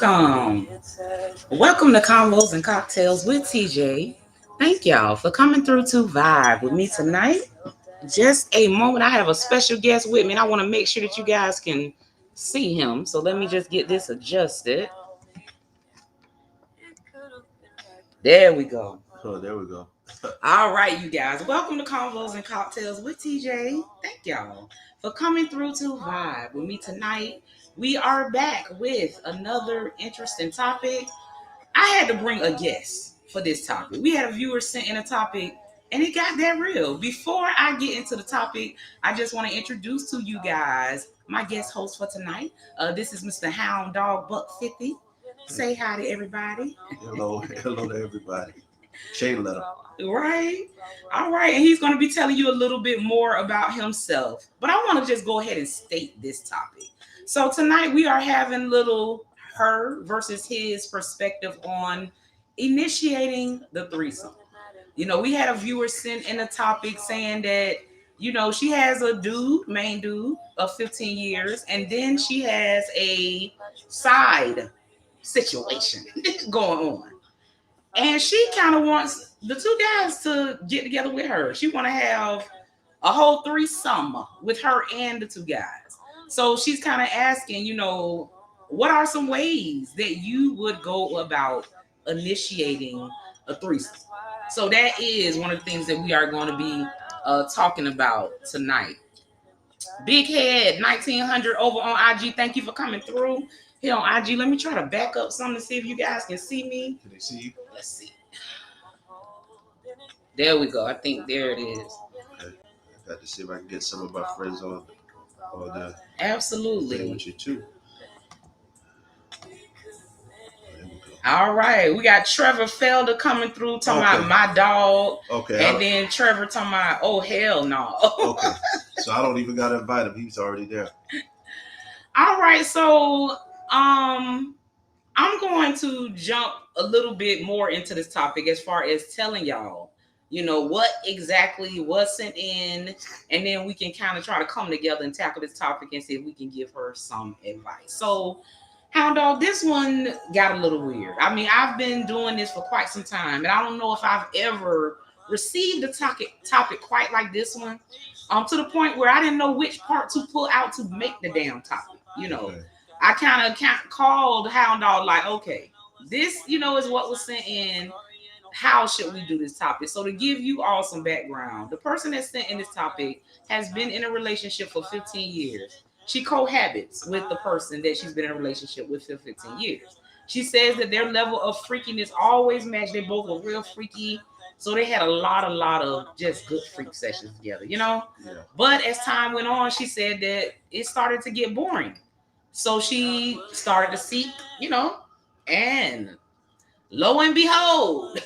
welcome. Welcome to Convos and Cocktails with TJ. Thank y'all for coming through to Vibe with me tonight. Just a moment. I have a special guest with me, and I want to make sure that you guys can see him. So let me just get this adjusted. There we go. Oh, there we go. All right, you guys. Welcome to Convos and Cocktails with TJ. Thank y'all for coming through to Vibe with me tonight. We are back with another interesting topic. I had to bring a guest for this topic. We had a viewer sent in a topic, and it got that real. Before I get into the topic, I just want to introduce to you guys my guest host for tonight. This is Mr. Hound Dog Buck 50. Say hi to everybody. Hello to everybody. Shade letter. Right. All right. And he's going to be telling you a little bit more about himself. But I want to just go ahead and state this topic. So tonight we are having little her versus his perspective on initiating the threesome. You know, we had a viewer send in a topic saying that, you know, she has a main dude of 15 years, and then she has a side situation going on. And she kind of wants the two guys to get together with her. She want to have a whole threesome with her and the two guys. So she's kind of asking, you know, what are some ways that you would go about initiating a threesome? So that is one of the things that we are going to be talking about tonight. Big Head 1900 over on IG. Thank you for coming through here on IG. Let me try to back up something to see if you guys can see me. Can they see you? Let's see. There we go. I think there it is. Okay. I got to see if I can get some of my friends on the Absolutely thing with you too. All right, we got Trevor Felder coming through talking about my dog. Okay. And then Trevor talking about, oh hell no. Okay. So I don't even gotta invite him. He's already there. All right, so I'm going to jump a little bit more into this topic as far as telling y'all, you know, what exactly was sent in, and then we can kind of try to come together and tackle this topic and see if we can give her some advice. So Hound Dog, this one got a little weird. I mean, I've been doing this for quite some time, and I don't know if I've ever received a topic quite like this one, to the point where I didn't know which part to pull out to make the damn topic. You know, okay. I kind of called Hound Dog like, okay, this, you know, is what was sent in. How should we do this topic? So to give you all some background, the person that sent in this topic has been in a relationship for 15 years. She cohabits with the person that she's been in a relationship with for 15 years. She says that their level of freakiness always matched. They both were real freaky. So they had a lot of just good freak sessions together, you know? Yeah. But as time went on, she said that it started to get boring. So she started to seek, you know, and lo and behold,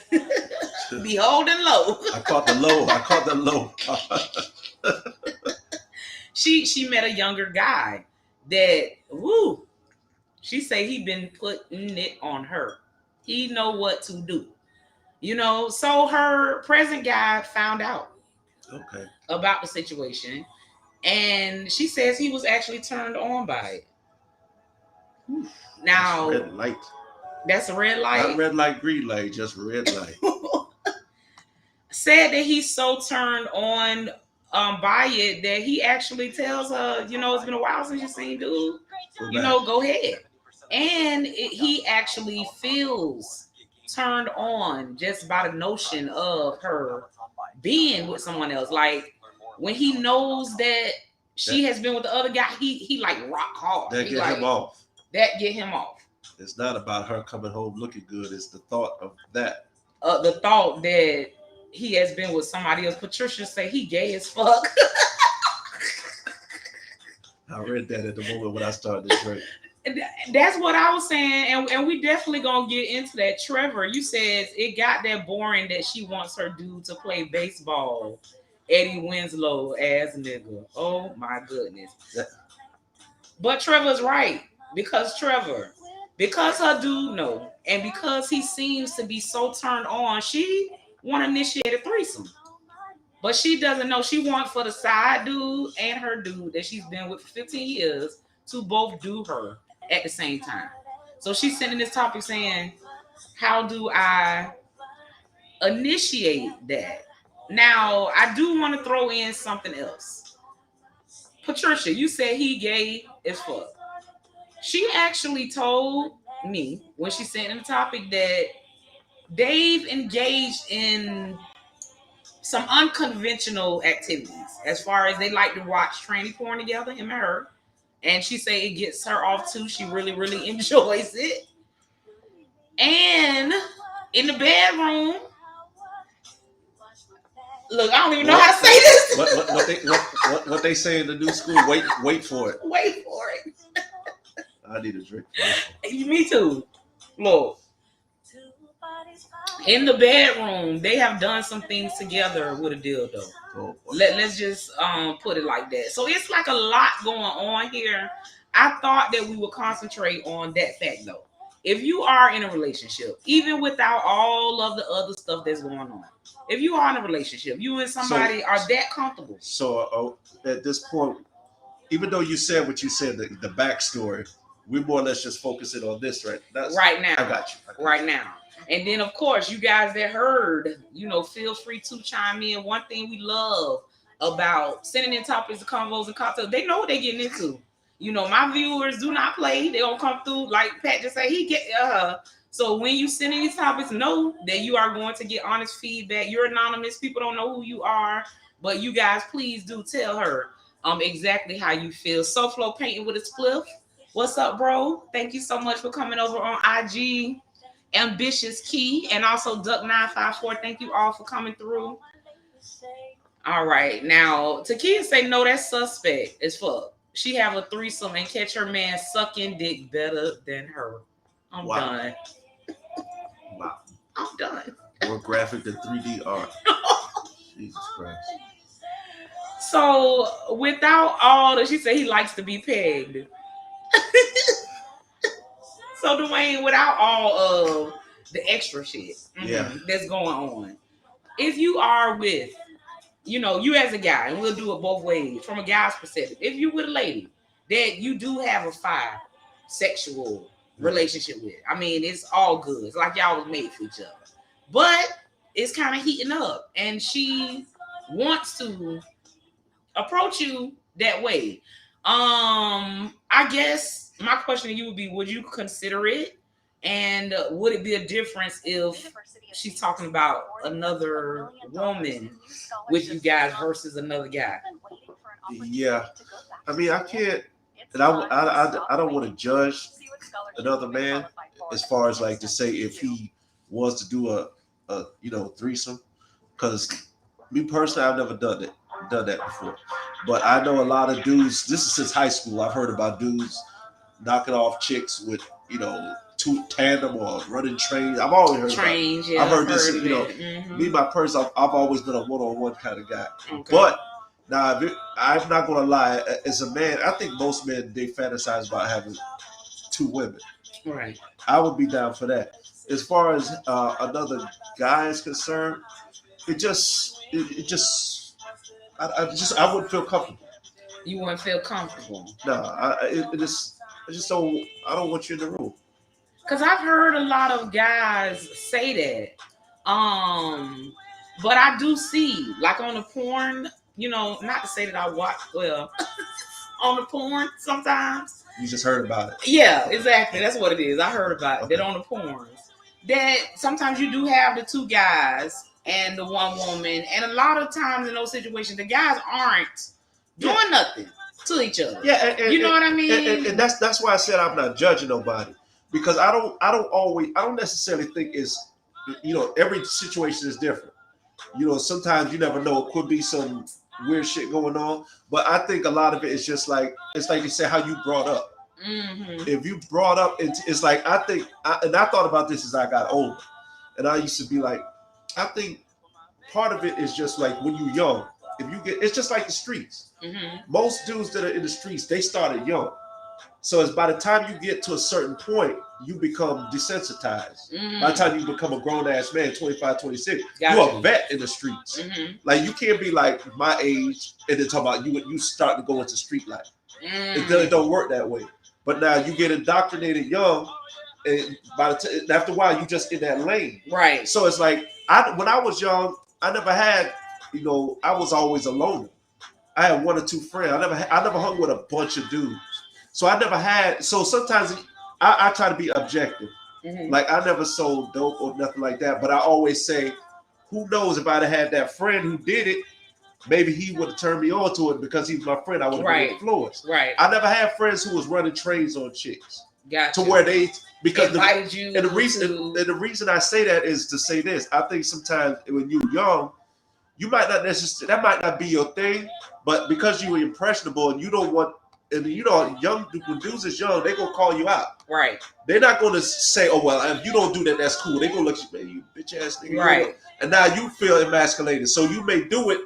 behold and lo. I caught the low. She met a younger guy that, woo, she say he been putting it on her. He know what to do. You know, so her present guy found out about the situation. And she says he was actually turned on by it. Now, red light. That's a red light? Not red light, green light, just red light. Said that he's so turned on by it that he actually tells her, you know, it's been a while since you've seen dude. You know, go ahead. And he actually feels turned on just by the notion of her being with someone else. Like when he knows that she has been with the other guy, he like rock hard. That get him off. That get him off. It's not about her coming home looking good. It's the thought of that. The thought that he has been with somebody else. Patricia say he gay as fuck. I read that at the moment when I started to drink. That's what I was saying, and we definitely gonna get into that. Trevor, you said it got that boring that she wants her dude to play baseball. Eddie Winslow ass nigga. Oh my goodness. But Trevor's right, because her dude know, and because he seems to be so turned on, she want to initiate a threesome. But she doesn't know. She wants for the side dude and her dude that she's been with for 15 years to both do her at the same time. So she's sending this topic saying, how do I initiate that? Now, I do want to throw in something else. Patricia, you said he gay as fuck. She actually told me when she sent in the topic that they've engaged in some unconventional activities as far as they like to watch tranny porn together, him and her. And she say it gets her off too. She really, really enjoys it. And in the bedroom, look, I don't even know how to say this. What they say in the new school? Wait for it. Wait for it. I need a drink. Me too. Look, in the bedroom, they have done some things together with a dildo. Oh, Let's just put it like that. So it's like a lot going on here. I thought that we would concentrate on that fact though. If you are in a relationship, even without all of the other stuff that's going on, if you are in a relationship, you and somebody are that comfortable. So at this point, even though you said what you said, the backstory, we more or less just focusing on this right now. I got you. Right now. And then, of course, you guys that heard, feel free to chime in. One thing we love about sending in topics to Convos and Cocktails, they know what they're getting into. My viewers do not play. They don't come through like Pat just say. So when you send in these topics, know that you are going to get honest feedback. You're anonymous. People don't know who you are, but you guys, please do tell her exactly how you feel. SoFlo painting with a spliff. What's up, bro? Thank you so much for coming over on IG. Ambitious Key and also Duck954. Thank you all for coming through. All right. Now, Takia say no, that's suspect as fuck. She have a threesome and catch her man sucking dick better than her. I'm done. Wow. I'm done. More graphic than 3D art. Jesus Christ. So, without all that, she said he likes to be pegged. So, Dwayne, without all of the extra shit that's going on, if you are with, you as a guy, and we'll do it both ways, from a guy's perspective, if you with a lady that you do have a sexual relationship with, I mean, it's all good. It's like y'all was made for each other. But it's kind of heating up, and she wants to approach you that way. I guess my question to you would be, would you consider it? And would it be a difference if she's talking about another woman with you guys versus another guy? Yeah. I mean, I can't, and I don't want to judge another man as far as like to say if he wants to do a threesome, because me personally, I've never done that before. But I know a lot of dudes. This is since high school. I've heard about dudes knocking off chicks with two tandem or running trains. I've always heard trains. I've heard this. Me, my person, I've always been a one-on-one kind of guy. Okay. But now, I'm not gonna lie. As a man, I think most men they fantasize about having two women. Right. I would be down for that. As far as another guy is concerned, I wouldn't feel comfortable. You wouldn't feel comfortable. No, I don't want you in the room. Cause I've heard a lot of guys say that. But I do see, like on the porn, not to say that I watch on the porn sometimes. You just heard about it. Yeah, exactly. That's what it is. I heard about that on the porns. That sometimes you do have the two guys and the one woman, and a lot of times in those situations, the guys aren't doing nothing to each other. Yeah, and, what I mean. And that's why I said I'm not judging nobody, because I don't necessarily think it's every situation is different. Sometimes you never know. It could be some weird shit going on, but I think a lot of it is just like it's like you said how you brought up. Mm-hmm. If you brought up, it's like I thought about this as I got older, and I used to be like, I think part of it is just like when you're young. If you get, it's just like the streets. Mm-hmm. Most dudes that are in the streets, they started young. So it's by the time you get to a certain point, you become desensitized. Mm-hmm. By the time you become a grown-ass man, 25, 26, you're a vet in the streets. Mm-hmm. Like, you can't be like my age and then talk about you start to go into street life. Mm-hmm. It don't work that way. But now you get indoctrinated young, and after a while, you just in that lane. Right. So it's like when I was young, I never had, I was always alone. I had one or two friends. I never hung with a bunch of dudes. So I never had. So sometimes I try to be objective. Mm-hmm. Like I never sold dope or nothing like that. But I always say, who knows if I'd have had that friend who did it, maybe he would have turned me on to it because he was my friend. I would have been influenced. Right. I never had friends who was running trains on chicks. Gotcha. To where they because invited you and the reason I say that is to say this. I think sometimes when you're young, you might not necessarily that might not be your thing, but because you were impressionable and you don't want and young when dudes is young, they gonna call you out. Right. They're not gonna say, "Oh well, if you don't do that, that's cool." They gonna look at you, man, you bitch ass nigga. Right. And now you feel emasculated, so you may do it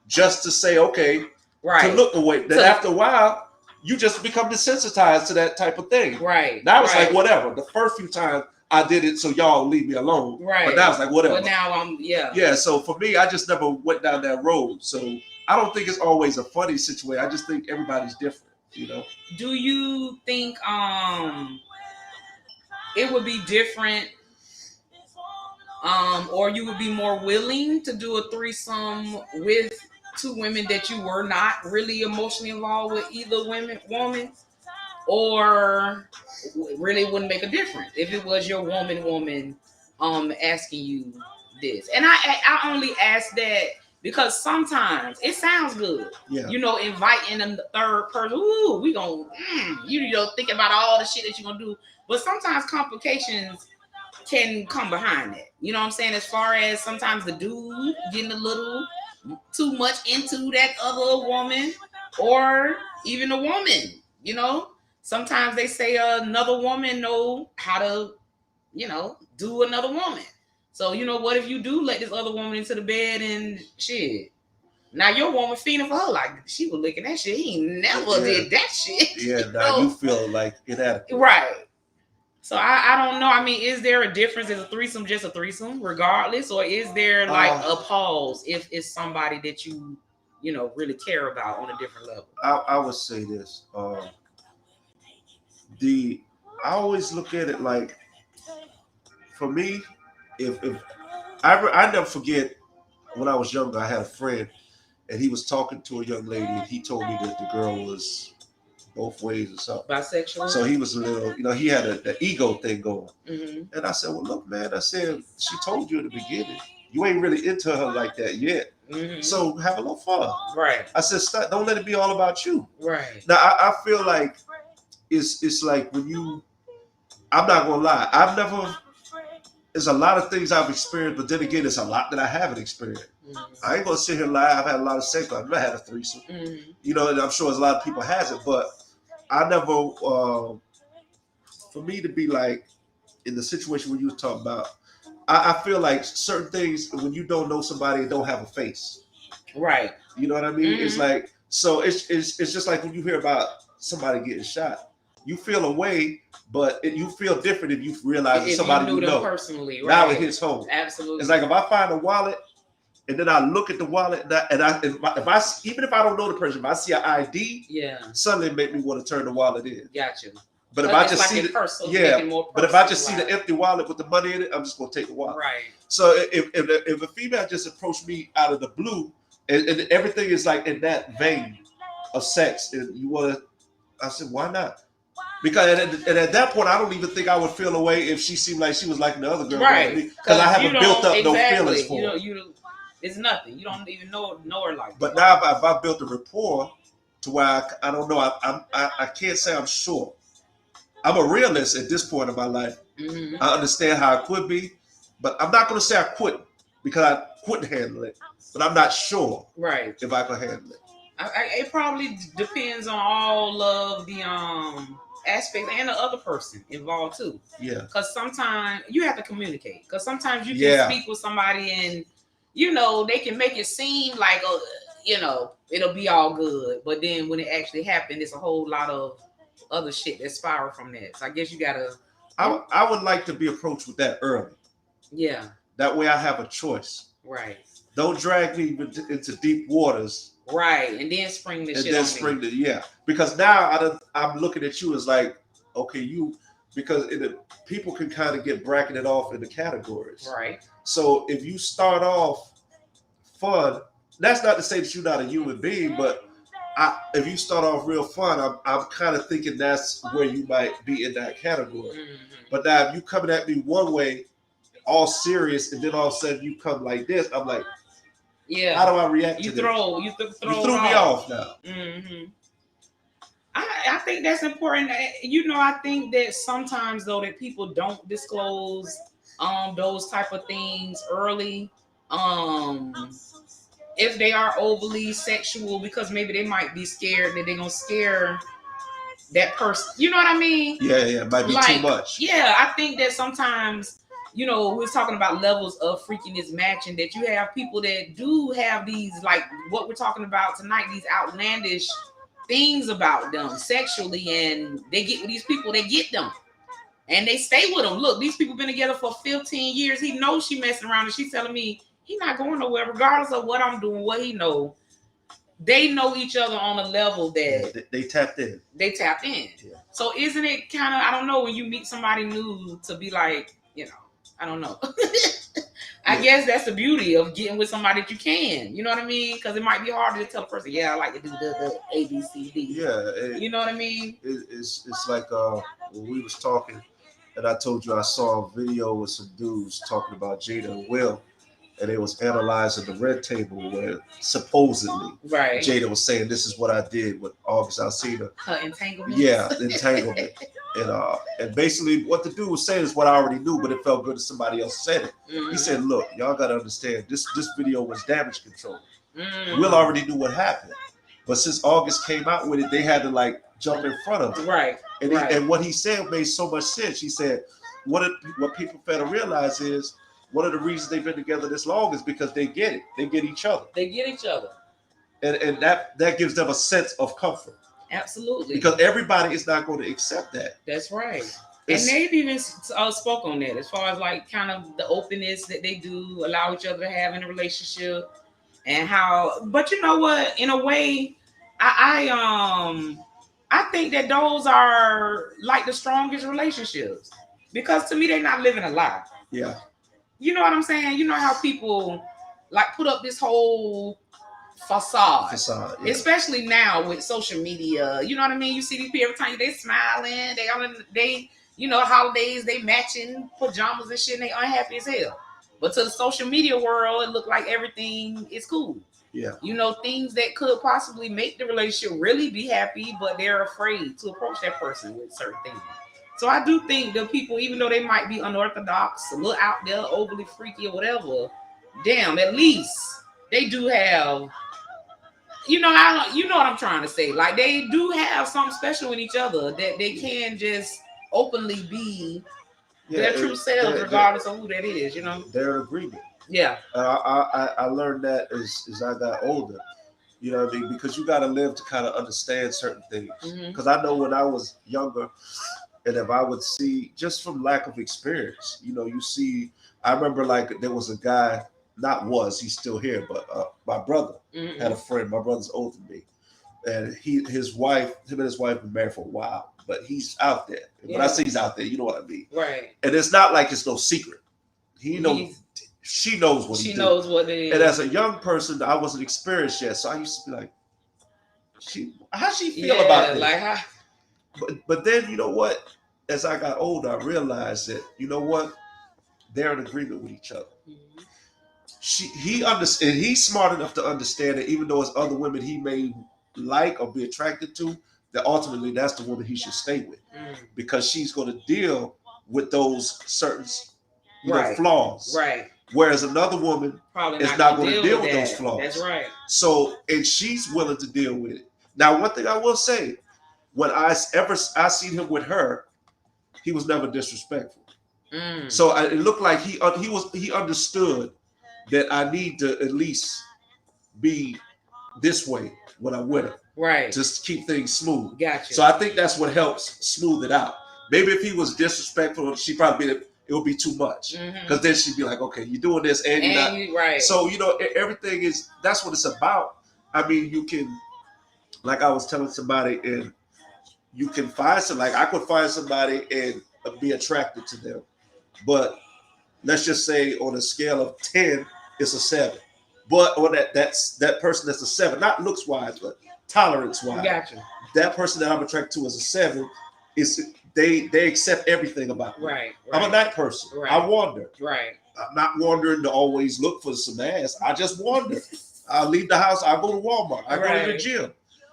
just to say, okay, right, to look away. Then after a while, you just become desensitized to that type of thing. Right. Now it's like whatever. The first few times I did it, so y'all leave me alone. Right. But now it's like whatever. But now I'm Yeah. So for me, I just never went down that road. So I don't think it's always a funny situation. I just think everybody's different. Do you think it would be different? Or you would be more willing to do a threesome with two women that you were not really emotionally involved with either woman, or really wouldn't make a difference if it was your woman asking you this? And I only ask that because sometimes it sounds good. Yeah. Inviting a third person. Ooh, we gonna thinking about all the shit that you're gonna do. But sometimes complications can come behind that. You know what I'm saying? As far as sometimes the dude getting a little too much into that other woman, or even a woman. Sometimes they say another woman know how to, do another woman. So, what if you do let this other woman into the bed and shit? Now your woman feeling for her like she was licking that shit. He never did that shit. Yeah, now you feel like inadequate. Right. So I don't know. I mean, is there a difference? Is a threesome just a threesome regardless? Or is there like a pause if it's somebody that you really care about on a different level? I would say this. I always look at it like, for me, if I never forget when I was younger, I had a friend and he was talking to a young lady and he told me that the girl was both ways or something. Bisexual. So he was a little, he had the ego thing going. Mm-hmm. And I said, well, look, man, I said, she told you in the beginning, you ain't really into her like that yet. Mm-hmm. So have a little fun. Right. I said, don't let it be all about you. Right. Now, I feel like it's like when I'm not going to lie. There's a lot of things I've experienced, but then again, there's a lot that I haven't experienced. Mm-hmm. I ain't going to sit here and lie. I've had a lot of sex, but I've never had a threesome. Mm-hmm. And I'm sure there's a lot of people has it, but I never, for me to be like, in the situation where you were talking about, I feel like certain things, when you don't know somebody, don't have a face. Right. You know what I mean? Mm-hmm. It's like, so it's just like when you hear about somebody getting shot. You feel a way, but you feel different if you realize if somebody you know personally. Right. Now it hits home. Absolutely. It's like if I find a wallet and then I look at the wallet if I even if I don't know the person, if I see an ID, suddenly it make me want to turn the wallet in. Gotcha. But if I just see but if I just see the empty wallet with the money in it, I'm just gonna take the wallet. Right. So if a female just approached me out of the blue and everything is like in that vein of sex, and you want to, I said, why not? Because at that point, I don't even think I would feel a way if she seemed like she was like the other girl, right? Because I haven't built up no feelings for her. It's nothing. You don't even know her like that. But now if I built a rapport to where I don't know, I can't say I'm sure. I'm a realist at this point in my life. Mm-hmm. I understand how it could be, but I'm not going to say I couldn't because I couldn't handle it. But I'm not sure, right, if I could handle it. It probably depends on all of the aspects and the other person involved too. Yeah. Because sometimes you have to communicate. Because sometimes you can speak with somebody and they can make it seem like it'll be all good, but then when it actually happens, it's a whole lot of other shit that spiral from that. So I guess you gotta. I would like to be approached with that early. Yeah. That way I have a choice. Right. Don't drag me into deep waters. Right, and then spring the shit on me. Because now I'm looking at you as like, okay, you because people can kind of get bracketed off in the categories. Right. So if you start off fun, that's not to say that you're not a human being, but if you start off real fun, I'm kind of thinking that's where you might be in that category. But now if you coming at me one way, all serious, and then all of a sudden you come like this, I'm like, yeah, how do I react you to throw this? you You threw me off now. I think that's important. I think that sometimes though that people don't disclose those type of things early. If they are overly sexual, because maybe they might be scared that they're gonna scare that person. You know what I mean? Yeah, it might be too much. Yeah, I think that sometimes, we're talking about levels of freakiness matching, that you have people that do have these, like what we're talking about tonight, these outlandish things about them sexually, and they get with these people, they get them. And they stay with them. Look, these people been together for 15 years. He knows she messing around, and she's telling me he's not going nowhere, regardless of what I'm doing, what he know. They know each other on a level that they tapped in. They tapped in. Yeah. So isn't it kind of, I don't know, when you meet somebody new to be like, I don't know. I guess that's the beauty of getting with somebody that you can. You know what I mean? Because it might be harder to tell a person, yeah, I like to do the A, B, C, D. Yeah. You know what I mean? It's like when we was talking, and I told you I saw a video with some dudes talking about Jada and Will, and they was analyzing the red table where supposedly Jada was saying, this is what I did with August Alsina. Her entanglement. Yeah, entanglement. And basically what the dude was saying is what I already knew, but it felt good that somebody else said it. He said, look, y'all gotta understand, this video was damage control. Will already knew what happened. But since August came out with it, they had to like jump in front of it. Right. And what he said made so much sense. He said, what people fail to realize is, one of the reasons they've been together this long is because they get it. They get each other. They get each other. And that gives them a sense of comfort. Absolutely. Because everybody is not going to accept that. That's right. And they've even spoke on that as far as like kind of the openness that they do allow each other to have in a relationship, and how. But you know what? In a way, I think that those are like the strongest relationships, because to me they're not living a lie. Yeah. You know what I'm saying? You know how people like put up this whole facade, yeah. Especially now with social media. You know what I mean? You see these people every time they smiling, they holidays, they matching pajamas and shit, and they unhappy as hell. But to the social media world, it look like everything is cool. Yeah. Things that could possibly make the relationship really be happy, but they're afraid to approach that person with certain things. So I do think the people, even though they might be unorthodox, a little out there, overly freaky or whatever, damn, at least they do have, you know what I'm trying to say. Like they do have something special in each other that they can just openly be their true selves, regardless of who that is. They're in agreement. Yeah. I learned that as I got older. You know what I mean? Because you got to live to kind of understand certain things. Because I know when I was younger, and if I would see, just from lack of experience, you see, I remember like there was a guy, he's still here, but my brother had a friend. My brother's older than me. And him and his wife been married for a while, but he's out there. Yeah. When I say he's out there, you know what I mean? Right. And it's not like it's no secret. She knows what he knows what it is. And as a young person, I wasn't experienced yet. So I used to be like, how she feel about this? Like how? But then, you know what? As I got older, I realized that, you know what? They're in agreement with each other. He understands. He's smart enough to understand that even though it's other women he may like or be attracted to, that ultimately that's the woman he should stay with, because she's going to deal with those certain flaws. Right. Whereas another woman is not going to deal with those flaws. That's right. So, and she's willing to deal with it. Now, one thing I will say, when I seen him with her, he was never disrespectful. So it looked like he understood that I need to at least be this way when I'm with her. Right. Just keep things smooth. Gotcha. So I think that's what helps smooth it out. Maybe if he was disrespectful, it would be too much. Because then she'd be like, okay, you're doing this and you're not. Right. So, everything that's what it's about. I mean, you can, like I was telling somebody, and you can find I could find somebody and be attracted to them. But let's just say on a scale of 10, it's a 7. But or that person that's a 7, not looks wise, but tolerance wise. Gotcha. That person that I'm attracted to as a 7 is they accept everything about me. Right. I'm a night person. Right. I wander. Right. I'm not wandering to always look for some ass. I just wander. I leave the house. I go to Walmart. I go to the gym.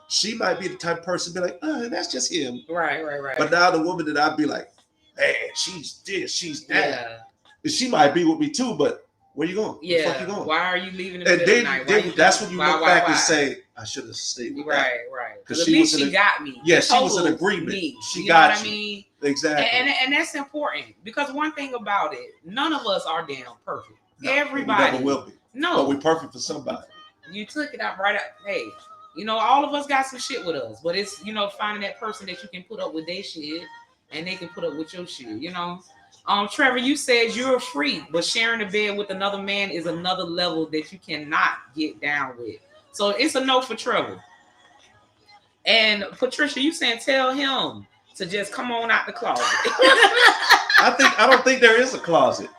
She might be the type of person to be like, oh, that's just him. Right. But now the woman that I'd be like, man, she's this, she's that. Yeah. And she might be with me too, but where you going? Yeah. Where the fuck you going? Why are you leaving in And the middle of the night? then that's when you look back and say, I should have stayed with that. Right. Because at least she got me. Yeah, she was in agreement. She you got know what I mean? Exactly. And that's important because one thing about it, none of us are damn perfect. No, everybody we never will be. No. But we're perfect for somebody. You took it out right out. Hey, all of us got some shit with us, but it's finding that person that you can put up with their shit and they can put up with your shit. Trevor, you said you're a freak, but sharing a bed with another man is another level that you cannot get down with. So it's a no for Trevor. And Patricia, you saying tell him to just come on out the closet. I don't think there is a closet.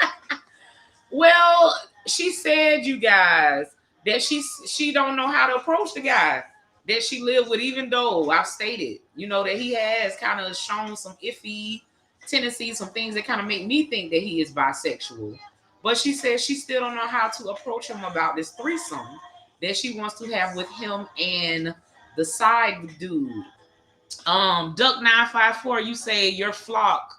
Well, she said, you guys, that she don't know how to approach the guy that she lived with, even though I've stated, that he has kind of shown some iffy tendencies, some things that kind of make me think that he is bisexual. But she says she still don't know how to approach him about this threesome that she wants to have with him and the side dude. Duck954, you say your flock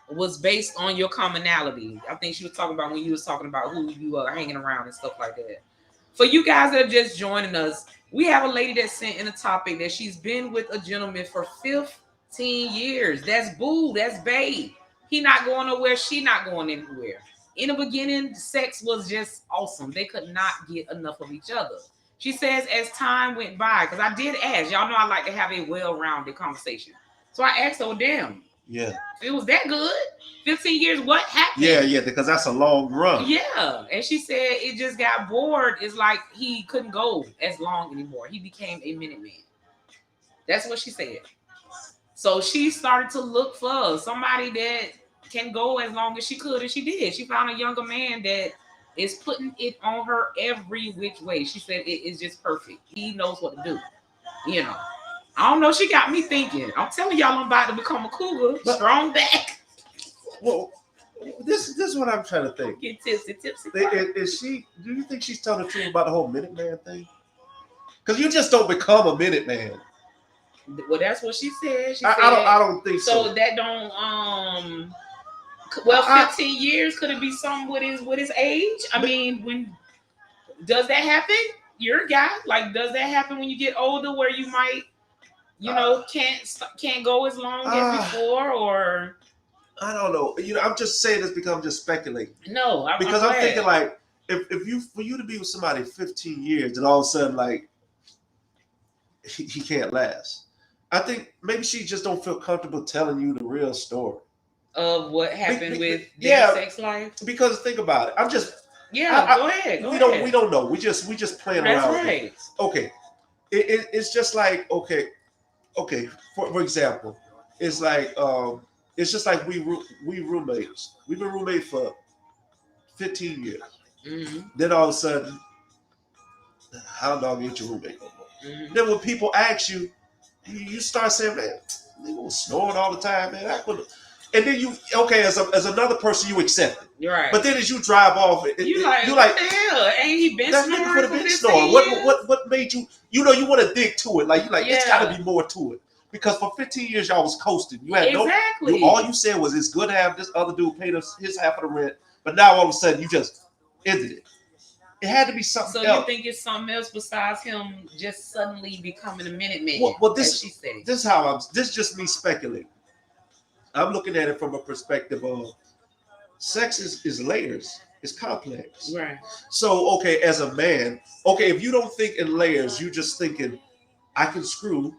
was based on your commonality. I think she was talking about when you was talking about who you are hanging around and stuff like that. For you guys that are just joining us, we have a lady that sent in a topic that she's been with a gentleman for 15 years. That's boo. That's babe. He not going nowhere. She not going anywhere. In the beginning, sex was just awesome. They could not get enough of each other. She says as time went by, because I did ask, y'all know I like to have a well-rounded conversation. So I asked her, damn. Yeah. It was that good. 15 years, what happened? Yeah, because that's a long run. Yeah. And she said it just got bored. It's like he couldn't go as long anymore. He became a minute man. That's what she said. So she started to look for somebody that can go as long as she could, and she did. She found a younger man that is putting it on her every which way. She said it is just perfect. He knows what to do. I don't know. She got me thinking. I'm telling y'all, I'm about to become a cougar. Strong back. Well, this is what I'm trying to think. Get tipsy. Is she? Do you think she's telling the truth about the whole minute man thing? Because you just don't become a minute man. Well, that's what she said. I don't think so. So that don't 15 years, could it be something with his age? I mean, when does that happen? You're a guy. Like, does that happen when you get older, where you might, can't go as long as before, or? I don't know. I'm just saying this because I'm just speculating. No, I'm thinking like if for you to be with somebody 15 years, then all of a sudden like he can't last. I think maybe she just don't feel comfortable telling you the real story of what happened with their sex life. Because think about it. I'm just go ahead. We don't know. We just playing around. That's right. Okay, it's just like okay. For example, it's like it's just like we roommates. We've been roommates for 15 years. Mm-hmm. Then all of a sudden, how long ain't your roommate no more? Mm-hmm. Then when people ask you, you start saying, man, they was snoring all the time, man. I couldn't. And then as another person, you accept it. You're right. But then as you drive off, you're like, what the hell? Ain't he been snoring for 15 years? What made you? You want to dig to it. Like you it's got to be more to it. Because for 15 years y'all was coasting. You had all you said was it's good to have this other dude pay his half of the rent. But now all of a sudden you just ended it. It had to be something else. So you think it's something else besides him just suddenly becoming a minute man? Well, this is just me speculating. I'm looking at it from a perspective of sex is layers. It's complex. Right. So, as a man, if you don't think in layers, you just thinking, I can screw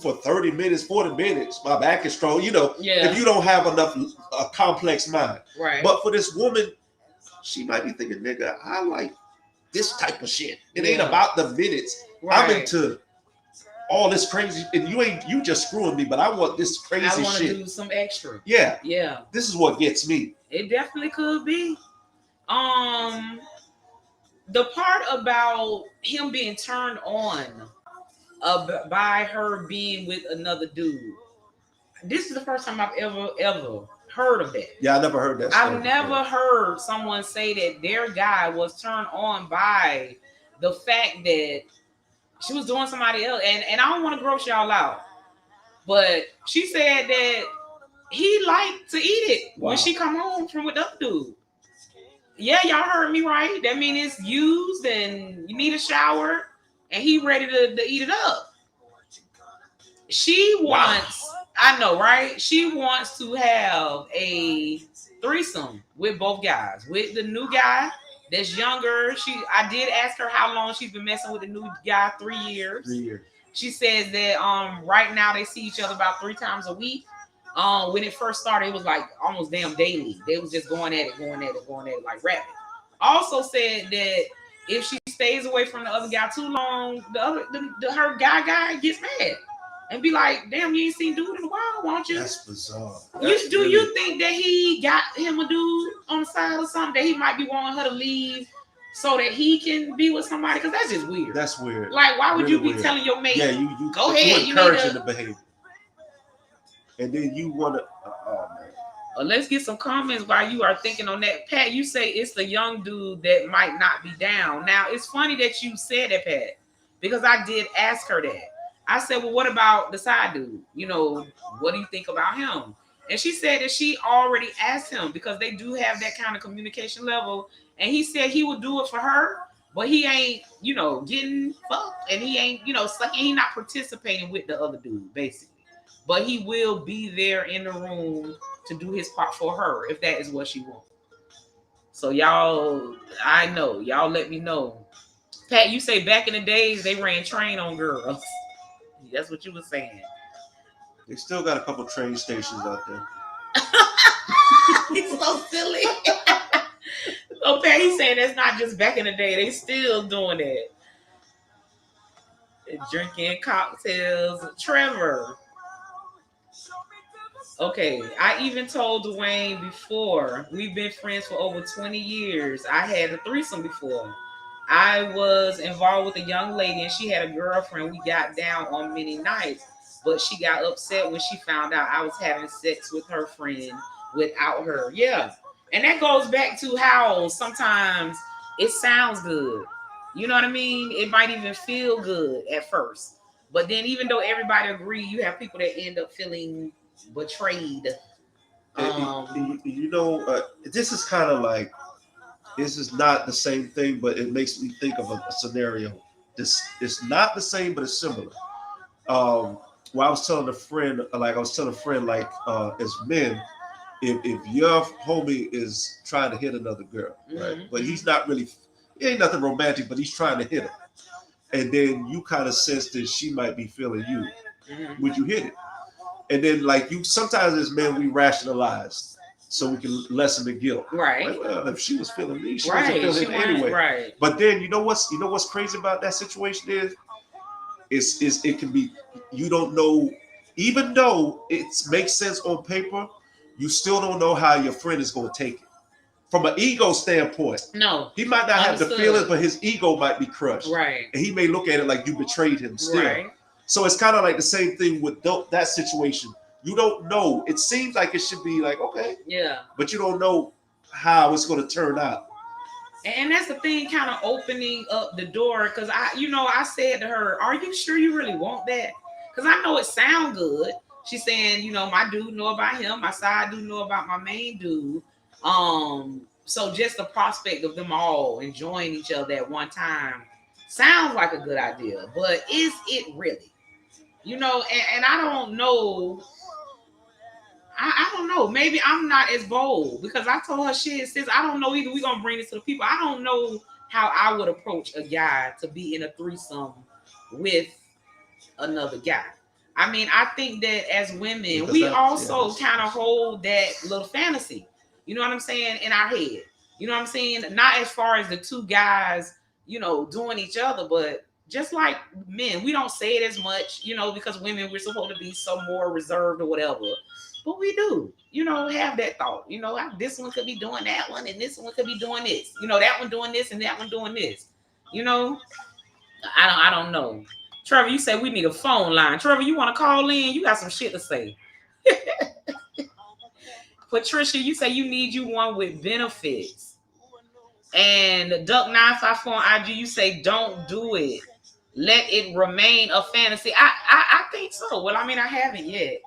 for 30 minutes, 40 minutes. My back is strong. If you don't have enough a complex mind. Right. But for this woman, she might be thinking, nigga, I like this type of shit. It ain't about the minutes. Right. I'm into all this crazy, and you just screwing me, but I want this crazy I want to shit. do some extra. Yeah, Yeah. this is what gets me. It definitely could be. Um, the part about him being turned on by her being with another dude. This is the first time I've ever heard of that. Yeah, I never heard that. I've never heard someone say that their guy was turned on by the fact that she was doing somebody else. And I don't want to gross y'all out, but she said that he liked to eat it when she come home from with the other dude. Yeah, y'all heard me right. That means it's used and you need a shower and he ready to eat it up. She wants, I know, right? She wants to have a threesome with both guys. With the new guy that's younger. I did ask her how long she's been messing with the new guy, 3 years. 3 years. She says that right now they see each other about 3 times a week. When it first started, it was like almost damn daily. They was just going at it like rabbit. Also said that if she stays away from the other guy too long, her guy gets mad and be like, "Damn, you ain't seen dude in a while, won't you?" That's bizarre. You think that he got him a dude on the side or something that he might be wanting her to leave so that he can be with somebody? Because that's just weird. That's weird. Like, why would really you be weird. telling your mate? Yeah, you go ahead. You encouraging the behavior, and then you want to. Oh man. Let's get some comments while you are thinking on that. Pat, you say it's the young dude that might not be down. Now, it's funny that you said that, Pat, because I did ask her that. I said, well, what about the side dude? You know, what do you think about him? And she said that she already asked him because they do have that kind of communication level. And he said he would do it for her, but he ain't, getting fucked. And he ain't, sucking. He not participating with the other dude, basically. But he will be there in the room to do his part for her if that is what she wants. So y'all, I know. Y'all let me know. Pat, you say back in the days they ran train on girls. That's what you were saying. They still got a couple train stations out there. He's so silly. So Pat, he's saying that's not just back in the day. They still doing that. Drinking cocktails. Trevor. Okay, I even told Dwayne before, we've been friends for over 20 years. I had a threesome before. I was involved with a young lady and she had a girlfriend. We got down on many nights, but she got upset when she found out I was having sex with her friend without her. Yeah. And that goes back to how sometimes it sounds good. You know what I mean? It might even feel good at first. But then even though everybody agree, you have people that end up feeling betrayed. This is kind of like, this is not the same thing, but it makes me think of a scenario. This it's not the same, but it's similar. Well, I was telling a friend, as men, if your homie is trying to hit another girl, right, but he's not really, it ain't nothing romantic, but he's trying to hit her, and then you kind of sense that she might be feeling you, would you hit it? And then, like, you sometimes as men we rationalize so we can lessen the guilt. Right. Like, well, if she was feeling me, she wasn't feeling it anyway. Right. But then you know what's crazy about that situation is it can be, you don't know, even though it makes sense on paper, you still don't know how your friend is going to take it. From an ego standpoint, no, he might not have the feelings, but his ego might be crushed. Right. And he may look at it like you betrayed him still. Right. So it's kind of like the same thing with that situation. You don't know. It seems like it should be like, okay. Yeah. But you don't know how it's going to turn out. And that's the thing, kind of opening up the door. Because I said to her, are you sure you really want that? Because I know it sounds good. She's saying, my dude know about him. My side dude know about my main dude. So just the prospect of them all enjoying each other at one time sounds like a good idea. But is it really? And I don't know. I don't know. Maybe I'm not as bold because I told her shit. Sis, I don't know either. We're going to bring this to the people. I don't know how I would approach a guy to be in a threesome with another guy. I mean, I think that as women, because we also kind of hold that little fantasy. You know what I'm saying? In our head. You know what I'm saying? Not as far as the two guys, doing each other, but Just like men, we don't say it as much, because women, we're supposed to be so more reserved or whatever. But we do, have that thought. This one could be doing that one, and this one could be doing this. That one doing this, and that one doing this. You know, I don't know. Trevor, you say we need a phone line. Trevor, you want to call in? You got some shit to say. Patricia, you say you need you one with benefits. And Duck954 on IG, you say don't do it. Let it remain a fantasy. I think so. Well, I mean, I haven't yet.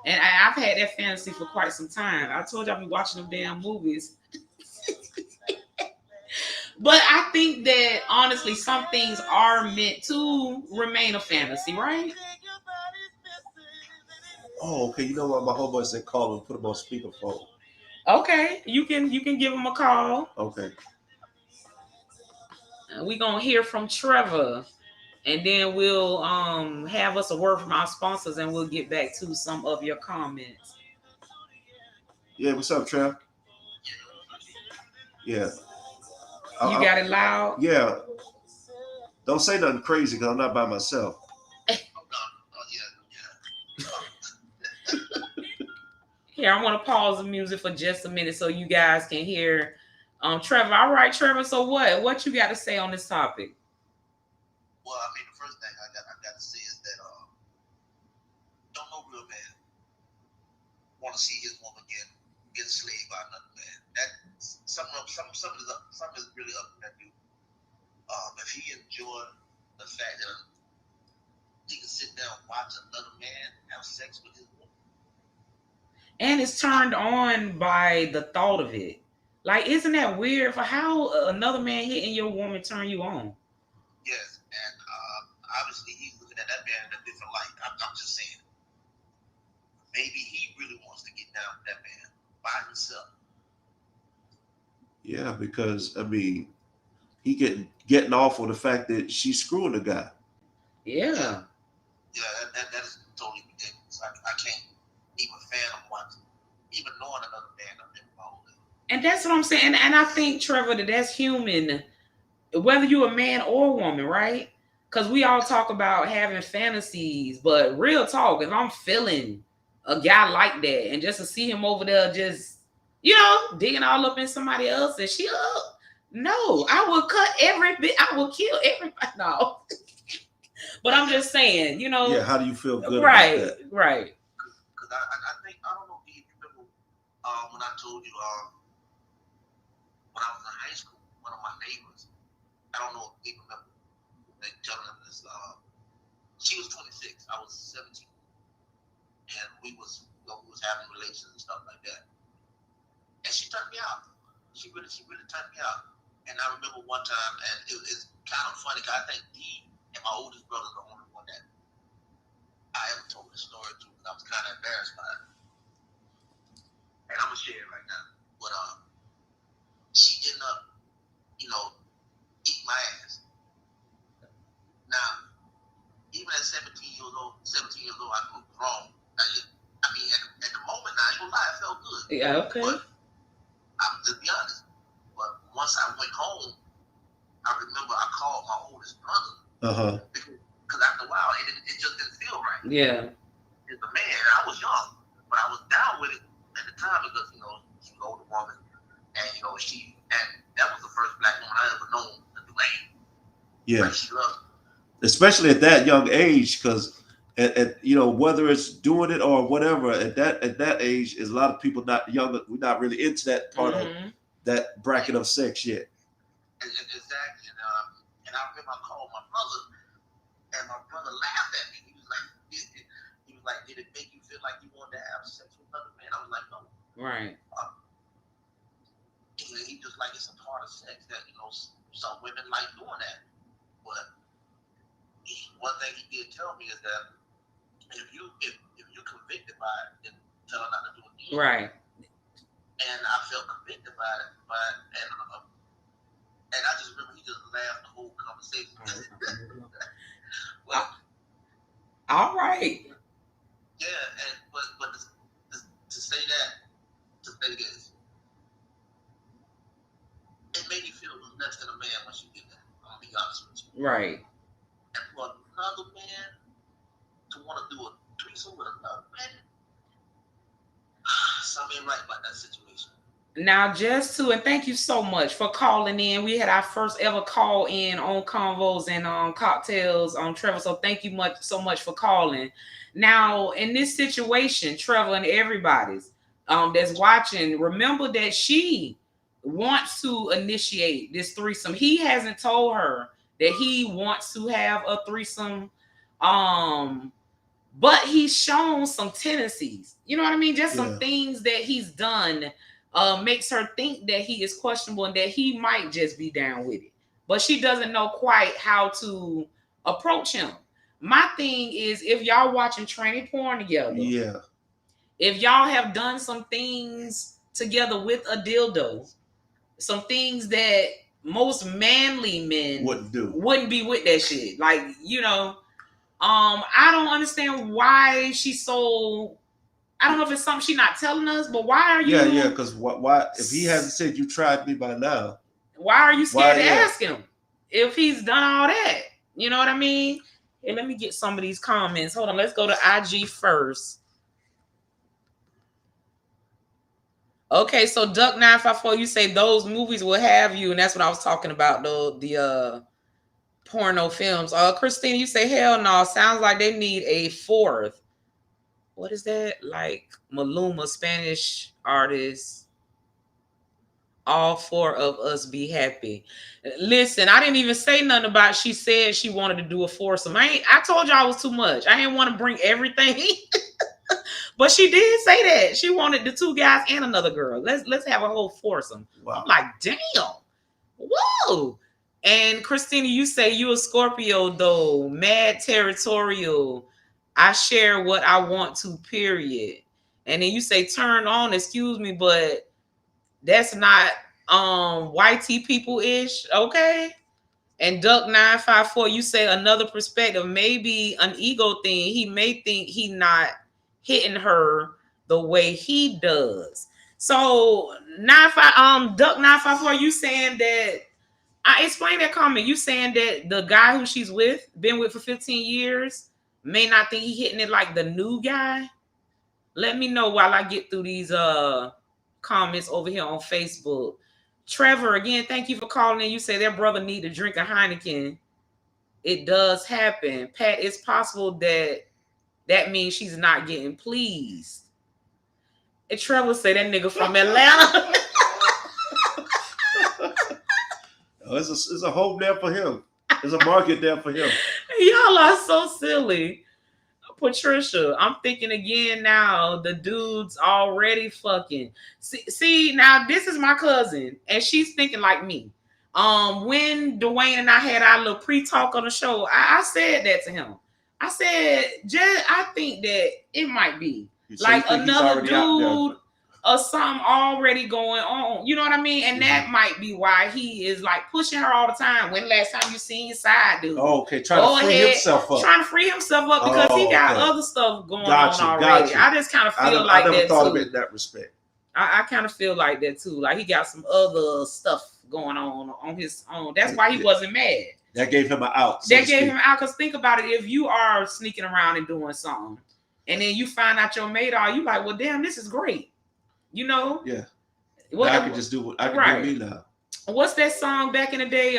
And I've had that fantasy for quite some time. I told you I've been watching them damn movies. But I think that honestly, some things are meant to remain a fantasy, right? Oh, okay. You know what? My homeboy said call him, put him on speakerphone. Okay, you can give him a call. Okay. We're gonna hear from Trevor, and then we'll have us a word from our sponsors, and we'll get back to some of your comments. Yeah, what's up, Trev? Yeah. You got it loud? Yeah. Don't say nothing crazy because I'm not by myself. Here, I want to pause the music for just a minute so you guys can hear Trevor. All right, Trevor. So what you got to say on this topic? Well, I mean, the first thing I got to say is that don't no real man want to see his woman get enslaved by another man. That something is really up to that dude. If he enjoyed the fact that he can sit down and watch another man have sex with his woman, and it's turned on by the thought of it. Like, isn't that weird? For how another man hitting your woman turn you on? yes, and obviously he's looking at that man in a different light. I'm just saying, maybe he really wants to get down with that man by himself. Yeah, because I mean, he getting off on the fact that she's screwing the guy. Yeah. Yeah, that is totally ridiculous. I can't even fathom watching, even knowing another man up there involved. And that's what I'm saying. And I think, Trevor, that's human, whether you're a man or a woman, right? Because we all talk about having fantasies, but real talk, if I'm feeling a guy like that, and just to see him over there just, digging all up in somebody else, and she up, no, I will cut every bit, I will kill everybody. No. But I'm just saying, Yeah, how do you feel good right, about that? Right. Because I think, I don't know if you remember when I told you when I was in high school, one of my neighbors, I don't know if you remember, they telling them this, she was 26, I was 17, and we was having relations and stuff like that. And she turned me out. She really turned me out. And I remember one time, and it's kind of funny because I think he and my oldest brother are the only one that I ever told the story to because I was kind of embarrassed by it. And I'm gonna share it right now. But she ended up, eat my ass. Now, even at 17 years old, I grew wrong. I mean, at the moment, now, I ain't gonna lie, it felt good. Yeah, okay. But I'm just be honest. But once I went home, I remember I called my oldest brother. Because after a while, it just didn't feel right. Yeah. As a man, I was young, but I was down with it at the time because, she was an older woman. And, and that was the first black woman I ever known to do anything. Yeah. Like she loved me. Especially at that young age, because whether it's doing it or whatever, at that age, is a lot of people not young. We're not really into that part of that bracket of sex yet. Exactly. And I remember I called my brother, and my brother laughed at me. He was like, "Did it make you feel like you wanted to have sex with another man?" I was like, "No." Right. He just like, it's a part of sex that some women like doing that. But one thing he did tell me is that if you're convicted by it, then tell her not to do it again. Right. And I felt convicted by it, and I just remember he just laughed the whole conversation. Well, all right. Yeah, but to say this, it made you feel less than a man once you did that. I'm gonna be honest with you. Right. threesome with another man. Something ain't right about that situation. Now, just to, and thank you so much for calling in. We had our first ever call in on Convos and Cocktails on Trevor. So thank you so much for calling. Now, in this situation, Trevor and everybody's that's watching, remember that she wants to initiate this threesome. He hasn't told her that he wants to have a threesome. Um, but he's shown some tendencies. You know what I mean? Just some things that he's done makes her think that he is questionable and that he might just be down with it. But she doesn't know quite how to approach him. My thing is, if y'all watching tranny porn together, if y'all have done some things together with a dildo, some things that most manly men wouldn't be with that shit. Like, you know, I don't understand why she's so. I don't know if it's something she's not telling us, but why are you? Yeah. Because why? If he hasn't said you tried me by now, why are you scared to ask him if he's done all that? You know what I mean? Hey, let me get some of these comments. Hold on, let's go to IG first. Okay, so Duck954, you say those movies will have you, and that's what I was talking about. The porno films. Christina, you say hell no. Sounds like they need a fourth. What is that? Like Maluma, Spanish artist. All four of us be happy. Listen, I didn't even say nothing about she said she wanted to do a foursome. I told y'all it was too much. I didn't want to bring everything. But she did say that. She wanted the two guys and another girl. Let's have a whole foursome. Wow. I'm like, damn. Whoa. And Christina, you say you a Scorpio though. Mad territorial. I share what I want to, period. And then you say turn on, excuse me, but that's not YT people-ish, okay? And Duck954, you say another perspective, maybe an ego thing. He may think he not hitting her the way he does. So Duck954, you saying that I explained that comment. You saying that the guy who she's been with for 15 years, may not think he hitting it like the new guy. Let me know while I get through these comments over here on Facebook. Trevor, again, thank you for calling in. You say their brother need to drink a Heineken. It does happen. Pat, it's possible that means she's not getting pleased. And Trevor say that nigga from Atlanta. It's a home there for him. There's a market there for him. Y'all are so silly. Patricia, I'm thinking again now. The dude's already fucking. See, now this is my cousin, and she's thinking like me. When Dwayne and I had our little pre-talk on the show, I said that to him. I said, I think that it might be like another dude or something already going on. You know what I mean? And that might be why he is like pushing her all the time. When last time you seen his side dude? Oh, okay. Trying to free himself up because he got other stuff going on already. I just kind of feel like that too. I never thought of it in that respect. I kind of feel like that too. Like he got some other stuff going on his own. That's why he wasn't mad. That gave him an out. That gave him an out. Because think about it. If you are sneaking around and doing something, and then you find out your mate are, you like, well, damn, this is great. You know? Yeah. I can just do what I can do me now. What's that song back in the day?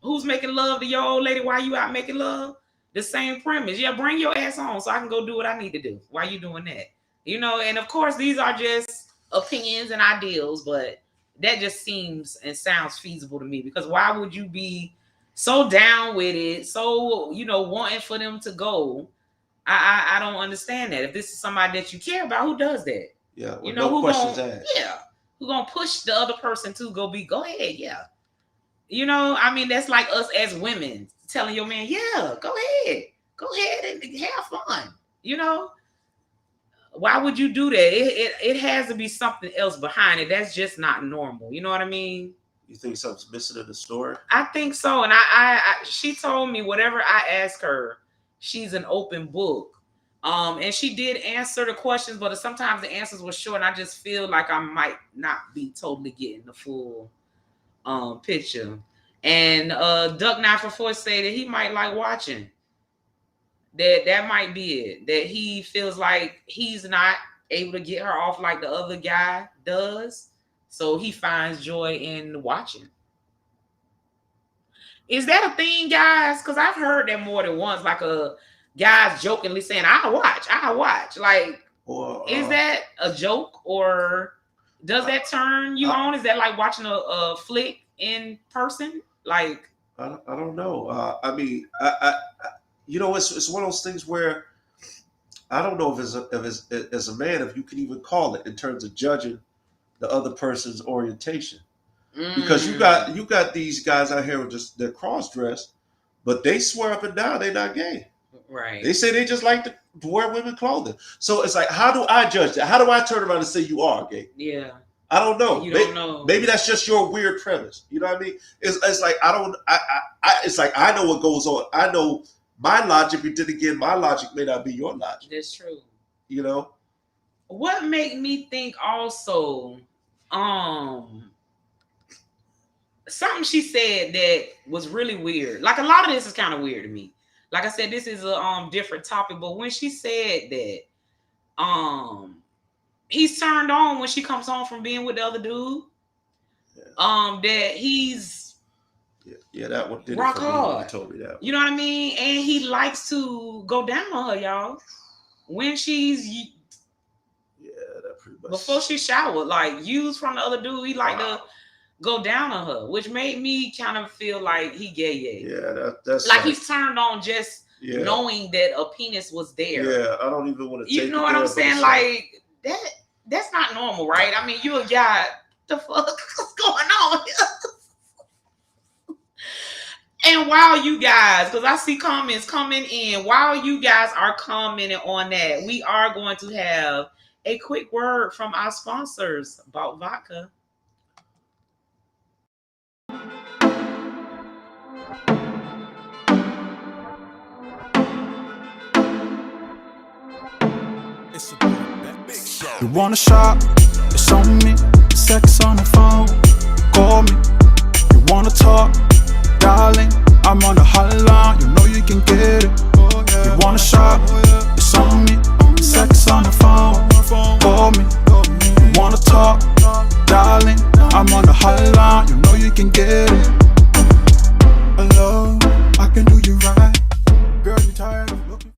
Who's making love to your old lady while you out making love? The same premise. Yeah, bring your ass home so I can go do what I need to do while you doing that. You know, and of course these are just opinions and ideals, but that just seems and sounds feasible to me, because why would you be so down with it, so, you know, wanting for them to go? I don't understand that. If this is somebody that you care about, who does that? Yeah, you know, no questions asked. Yeah, who gonna push the other person to go ahead? Yeah, you know, I mean, that's like us as women telling your man, yeah, go ahead and have fun. You know, why would you do that? It has to be something else behind it. That's just not normal. You know what I mean? You think something's missing in the story? I think so, and I she told me whatever I ask her, she's an open book. And she did answer the questions, but sometimes the answers were short, and I just feel like I might not be totally getting the full picture. And Duck944 said that he might like watching. That might be it. That he feels like he's not able to get her off like the other guy does. So he finds joy in watching. Is that a thing, guys? Because I've heard that more than once. Like a guys jokingly saying, I watch. Like, Or is that a joke or does that turn you on? Is that like watching a flick in person? Like, I don't know. I mean, you know, it's one of those things where I don't know if as a man, if you can even call it in terms of judging the other person's orientation, because you got these guys out here with just they're cross dressed, but they swear up and down they're not gay. Right. They say they just like to wear women clothing. So it's like, how do I judge that? How do I turn around and say you are gay? Yeah. I don't know. You don't know. Maybe that's just your weird premise. You know what I mean? It's like it's like I know what goes on. I know my logic, but then again, my logic may not be your logic. That's true. You know? What made me think also, something she said that was really weird. Like a lot of this is kind of weird to me. Like I said, this is a different topic, but when she said that he's turned on when she comes home from being with the other dude, that he's that one did rock it for hard. me when you told me that. You know what I mean? And he likes to go down on her, y'all. When she's that pretty much before she showered, like used from the other dude, he like to go down on her, which made me kind of feel like he gay. Yeah, that's like he's turned on just knowing that a penis was there. Yeah, I don't even want to. You know what I'm saying? Like that's not normal, right? I mean, you a guy. The fuck what's going on here? And while you guys, because I see comments coming in, while you guys are commenting on that, we are going to have a quick word from our sponsors about vodka. You wanna shop? It's on me. Sex on the phone. Call me. You wanna talk? Darling, I'm on the hotline. You know you can get it. You wanna shop? It's on me. Sex on the phone. Call me. You wanna talk? Darling, I'm on the hotline. You know you can get it. Hello, I can do you right. Girl, you tired of looking?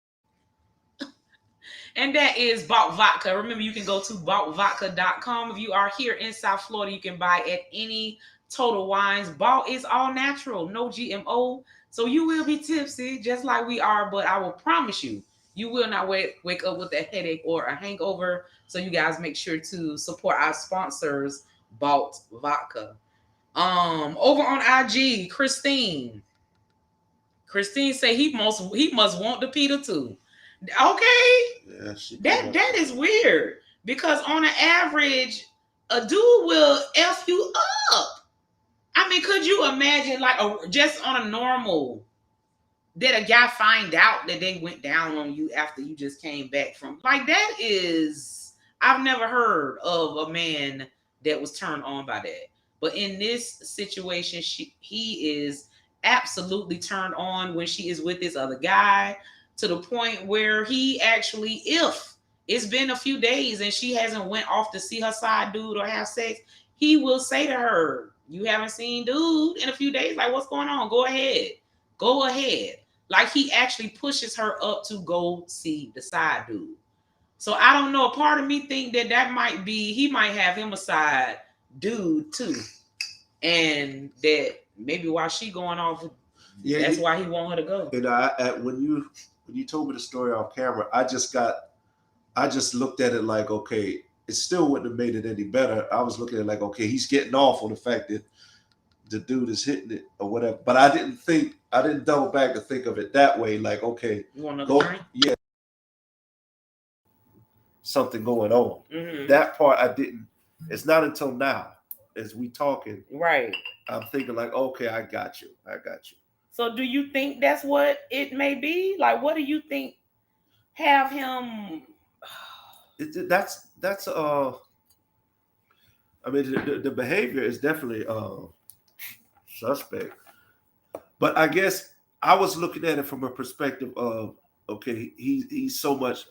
And that is Bought Vodka. Remember, you can go to boughtvodka.com. If you are here in South Florida, you can buy at any Total Wines. Bought is all natural, no GMO. So you will be tipsy just like we are, but I will promise you, you will not wake up with a headache or a hangover. So you guys make sure to support our sponsors, Bought Vodka. Over on IG, Christine say he must want the Peter too. Okay, that is weird because on an average, a dude will F you up. I mean, could you imagine like just on a normal that a guy find out that they went down on you after you just came back from like that is I've never heard of a man that was turned on by that. But in this situation, he is absolutely turned on when she is with this other guy to the point where he actually, if it's been a few days and she hasn't went off to see her side dude or have sex, he will say to her, you haven't seen dude in a few days. Like, what's going on? Go ahead. Like he actually pushes her up to go see the side dude. So I don't know. Part of me think that might be, he might have him a side dude too. And that maybe while she going off, that's why he want her to go. And when you told me the story on camera, I just looked at it like, okay, it still wouldn't have made it any better. I was looking at it like, okay, he's getting off on the fact that the dude is hitting it or whatever. But I didn't double back and think of it that way. Like, okay, you want another drink? Yeah, something going on. Mm-hmm. That part I didn't. It's not until now, as we talking, right? I'm thinking like, okay, I got you. So, do you think that's what it may be? Like, what do you think have him? That's I mean, the behavior is definitely suspect. But I guess I was looking at it from a perspective of okay, he's so much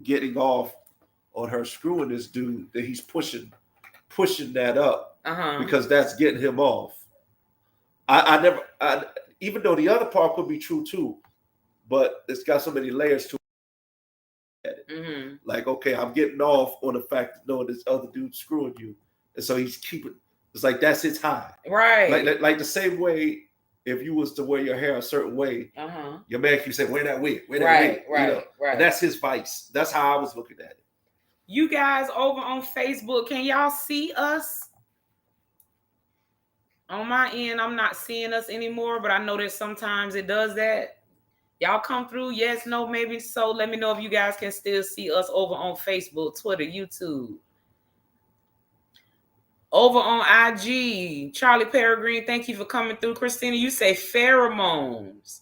getting off on her screwing this dude that he's pushing that up because that's getting him off. I never, even though the other part could be true too, but it's got so many layers to it. Mm-hmm. Like, okay, I'm getting off on the fact that knowing this other dude's screwing you, and so he's keeping. It's like that's his high, right? Like the same way. If you was to wear your hair a certain way, your man keeps saying, "Wear that wig, wear that wig," right, you know? Right. And that's his vice. That's how I was looking at it. You guys over on Facebook, can y'all see us? On my end, I'm not seeing us anymore, but I know that sometimes it does that. Y'all come through, yes, no, maybe so. Let me know if you guys can still see us over on Facebook, Twitter, YouTube. Over on IG, Charlie Peregrine, thank you for coming through. Christina, you say pheromones.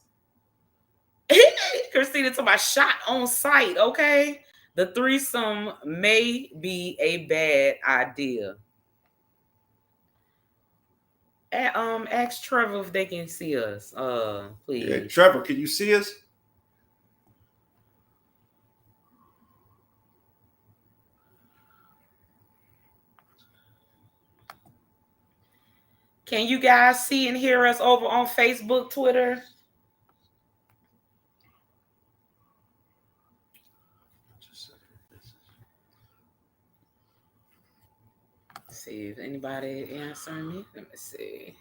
Christina talking about shot on sight, okay? The threesome may be a bad idea. Ask Trevor if they can see us, please. Yeah, Trevor, can you see us? Can you guys see and hear us over on Facebook, Twitter? Let's see if anybody answering me. Let me see.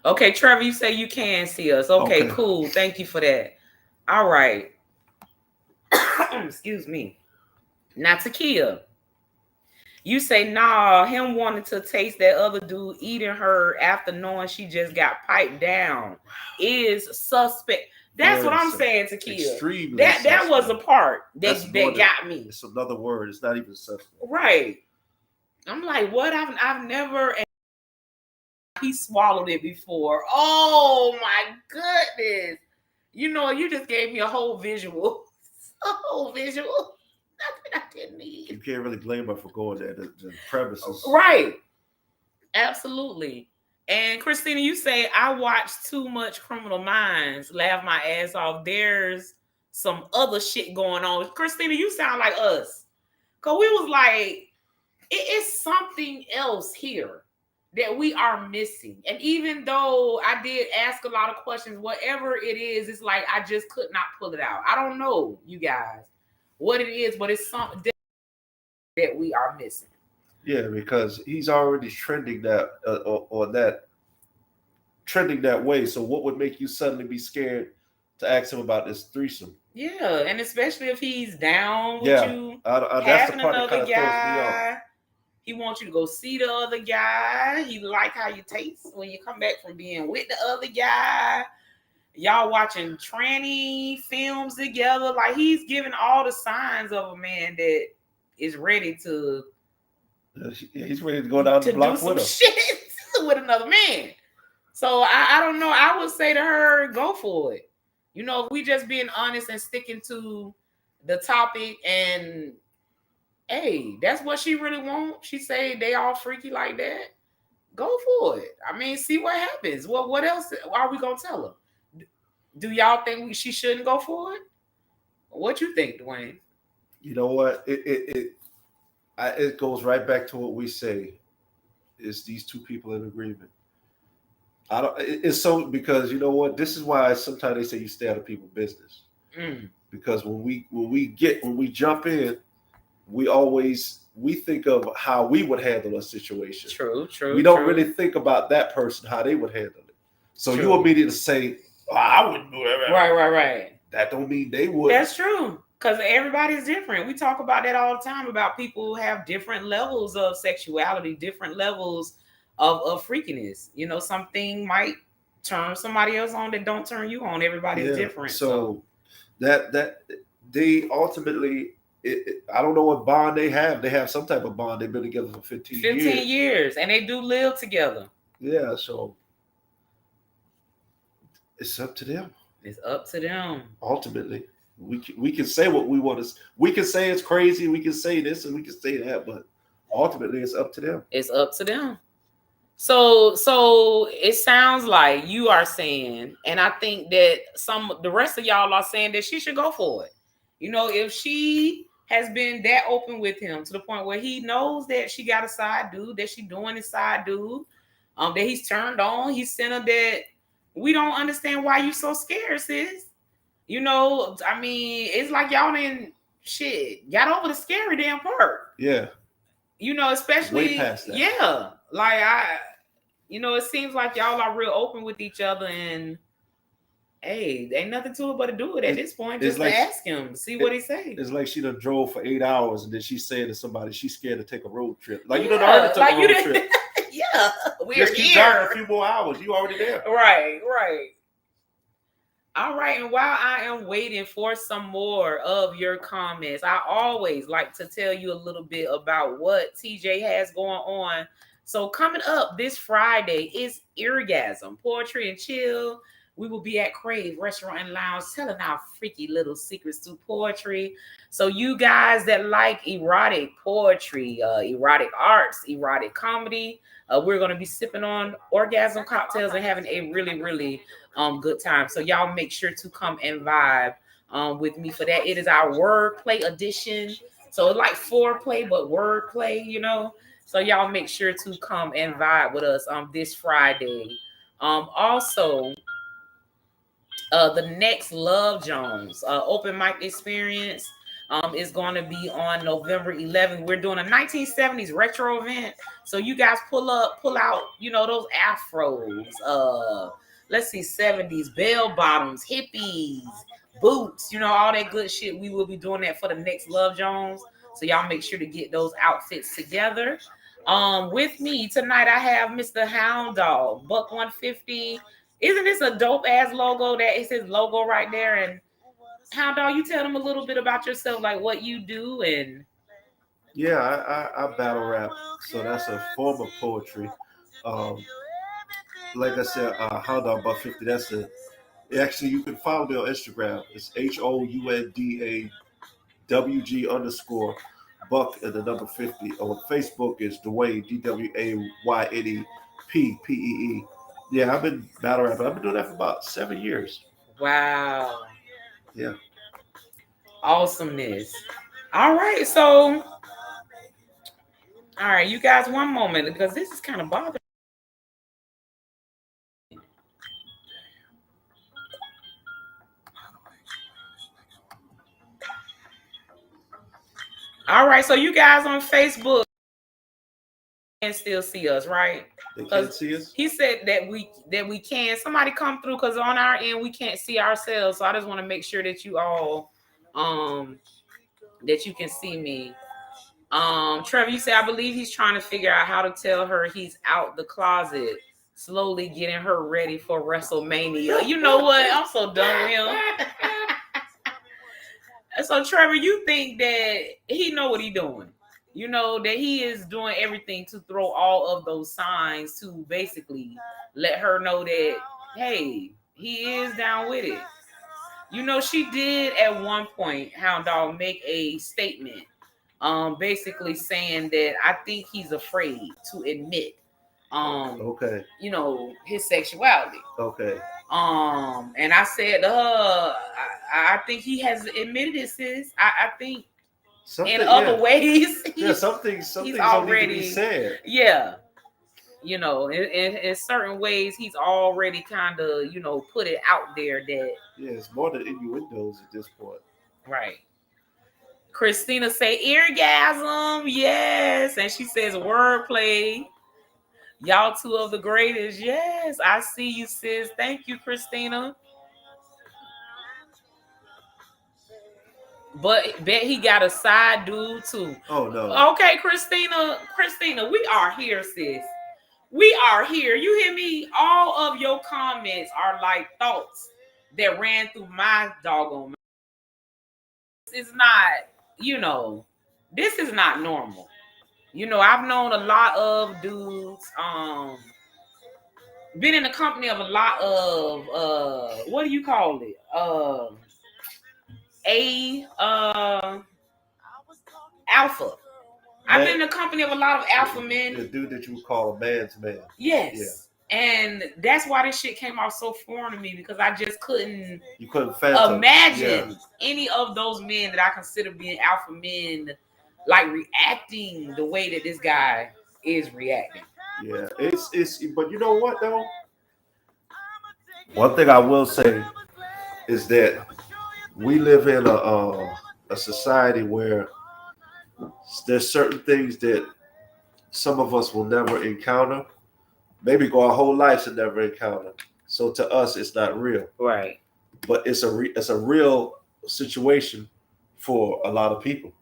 Okay, Trevor, you say you can see us. Okay, cool. Thank you for that. All right. Excuse me. Now, Takia, you say, nah, him wanting to taste that other dude eating her after knowing she just got piped down is suspect. That's what I'm saying, Takia. Extremely that was the part that got me. It's another word. It's not even suspect. Right. I'm like, what? I've never... He swallowed it before. Oh, my goodness. You know, you just gave me a whole visual. A whole visual. Nothing I didn't need. You can't really blame her for going there. The premises. Right. Absolutely. And Christina, you say, I watched too much Criminal Minds. Laugh my ass off. There's some other shit going on. Christina, you sound like us. Because we was like, it is something else here that we are missing. And even though I did ask a lot of questions, whatever it is, it's like I just could not pull it out. I don't know, you guys, what it is, but it's something that we are missing. Yeah, because he's already trending that on that trending that way. So what would make you suddenly be scared to ask him about this threesome? Yeah, and especially if he's down with you, that's the part that kind of throws me off. He wants you to go see the other guy. He like how you taste when you come back from being with the other guy. Y'all watching tranny films together. Like, he's giving all the signs of a man that is ready to... He's ready to go down the block with him. Shit with another man. So I don't know. I would say to her, go for it. You know, if we just being honest and sticking to the topic and... Hey, that's what she really wants. She say they all freaky like that. Go for it. I mean, see what happens. What else are we gonna tell her? Do y'all think she shouldn't go for it? What you think, Dwayne? You know what? It goes right back to what we say. Is these two people in agreement? It's so, because you know what? This is why sometimes they say you stay out of people's business. Because when we jump in, we think of how we would handle a situation. True. We don't really think about that person, how they would handle it. So you immediately say, oh, I wouldn't do it. Right. That don't mean they would. That's true. Because everybody's different. We talk about that all the time, about people who have different levels of sexuality, different levels of freakiness. You know, something might turn somebody else on that don't turn you on. Everybody's different. So that they ultimately... I don't know what bond they have. They have some type of bond. They've been together for 15 years. And they do live together. Yeah, so it's up to them. It's up to them. Ultimately, we can say what we want to. We can say it's crazy. We can say this and we can say that, but ultimately, it's up to them. It's up to them. So it sounds like you are saying, and I think that the rest of y'all are saying that she should go for it. You know, if she has been that open with him to the point where he knows that she got a side dude, that she doing his side dude, that he's turned on, he sent her that. We don't understand why you so scared, sis. You know, I mean, it's like y'all didn't shit got over the scary damn part. Yeah. You know, especially way past that. Yeah, like it seems like y'all are real open with each other, and hey, ain't nothing to it but to do it at this point. Just like, to ask him, see what he say. It's like she done drove for 8 hours, and then she's saying to somebody she's scared to take a road trip. Like, you already took a road trip. Yeah, we're just keep driving a few more hours. You already there. Right. All right, and while I am waiting for some more of your comments, I always like to tell you a little bit about what TJ has going on. So coming up this Friday is Eargasm, Poetry and Chill. We will be at Crave Restaurant and Lounge telling our freaky little secrets through poetry. So you guys that like erotic poetry, erotic arts, erotic comedy, we're going to be sipping on orgasm cocktails and having a really, really good time. So y'all make sure to come and vibe with me for that. It is our wordplay edition. So it's like foreplay, but wordplay, So y'all make sure to come and vibe with us this Friday. Also, the next Love Jones open mic experience is going to be on November 11th. We're doing a 1970s retro event. So you guys pull out, those afros. Let's see, 70s, bell bottoms, hippies, boots, all that good shit. We will be doing that for the next Love Jones. So y'all make sure to get those outfits together. With me tonight, I have Mr. Hound Dog, Buck 150. Isn't this a dope ass logo? That is his logo right there. And Hound Dog, you tell them a little bit about yourself, like what you do. And yeah, I battle rap, so that's a form of poetry. Like I said, Hound Dog Buck 50. That's actually, you can follow me on Instagram. It's HOUNDAWG_ Buck and the number 50. On Facebook is Dwayne DWAYNEPPEE. Yeah, I've been battle rapping. I've been doing that for about 7 years. Wow. Yeah. Awesomeness. All right, so all right, you guys, one moment, because this is kind of bothering. All right, so you guys on Facebook can still see us, right? They can't see us? He said that we can. Somebody come through, because on our end we can't see ourselves. So I just want to make sure that you all that you can see me. Trevor, you say, I believe he's trying to figure out how to tell her he's out the closet, slowly getting her ready for WrestleMania. You know what? I'm so done with him. So Trevor, you think that he know what he's doing? You know that he is doing everything to throw all of those signs to basically let her know that, hey, he is down with it. She did at one point, Hound Dog, make a statement, basically saying that I think he's afraid to admit, okay, his sexuality. Okay. And I said to her, I think he has admitted it, sis. I think in other ways, some things already need to be said. Yeah. In certain ways, he's already kind of, put it out there that. Yeah, it's more than innuendos at this point. Right. Christina say eargasm, yes. And she says wordplay. Y'all two of the greatest. Yes, I see you, sis. Thank you, Christina. But bet he got a side dude too. Oh no. Okay, Christina, we are here, sis. We are here. You hear me? All of your comments are like thoughts that ran through my doggone mind. This is not, this is not normal. I've known a lot of dudes, been in the company of a lot of what do you call it? Alpha. I've been in the company of a lot of alpha men. The dude that you would call a man's man. Yes. Yeah. And that's why this shit came out so foreign to me, because I just couldn't fathom imagine any of those men that I consider being alpha men like reacting the way that this guy is reacting. Yeah, it's but you know what though? One thing I will say is that we live in a society where there's certain things that some of us will never encounter, maybe go our whole lives and never encounter. So to us, it's not real, right? But it's a real situation for a lot of people.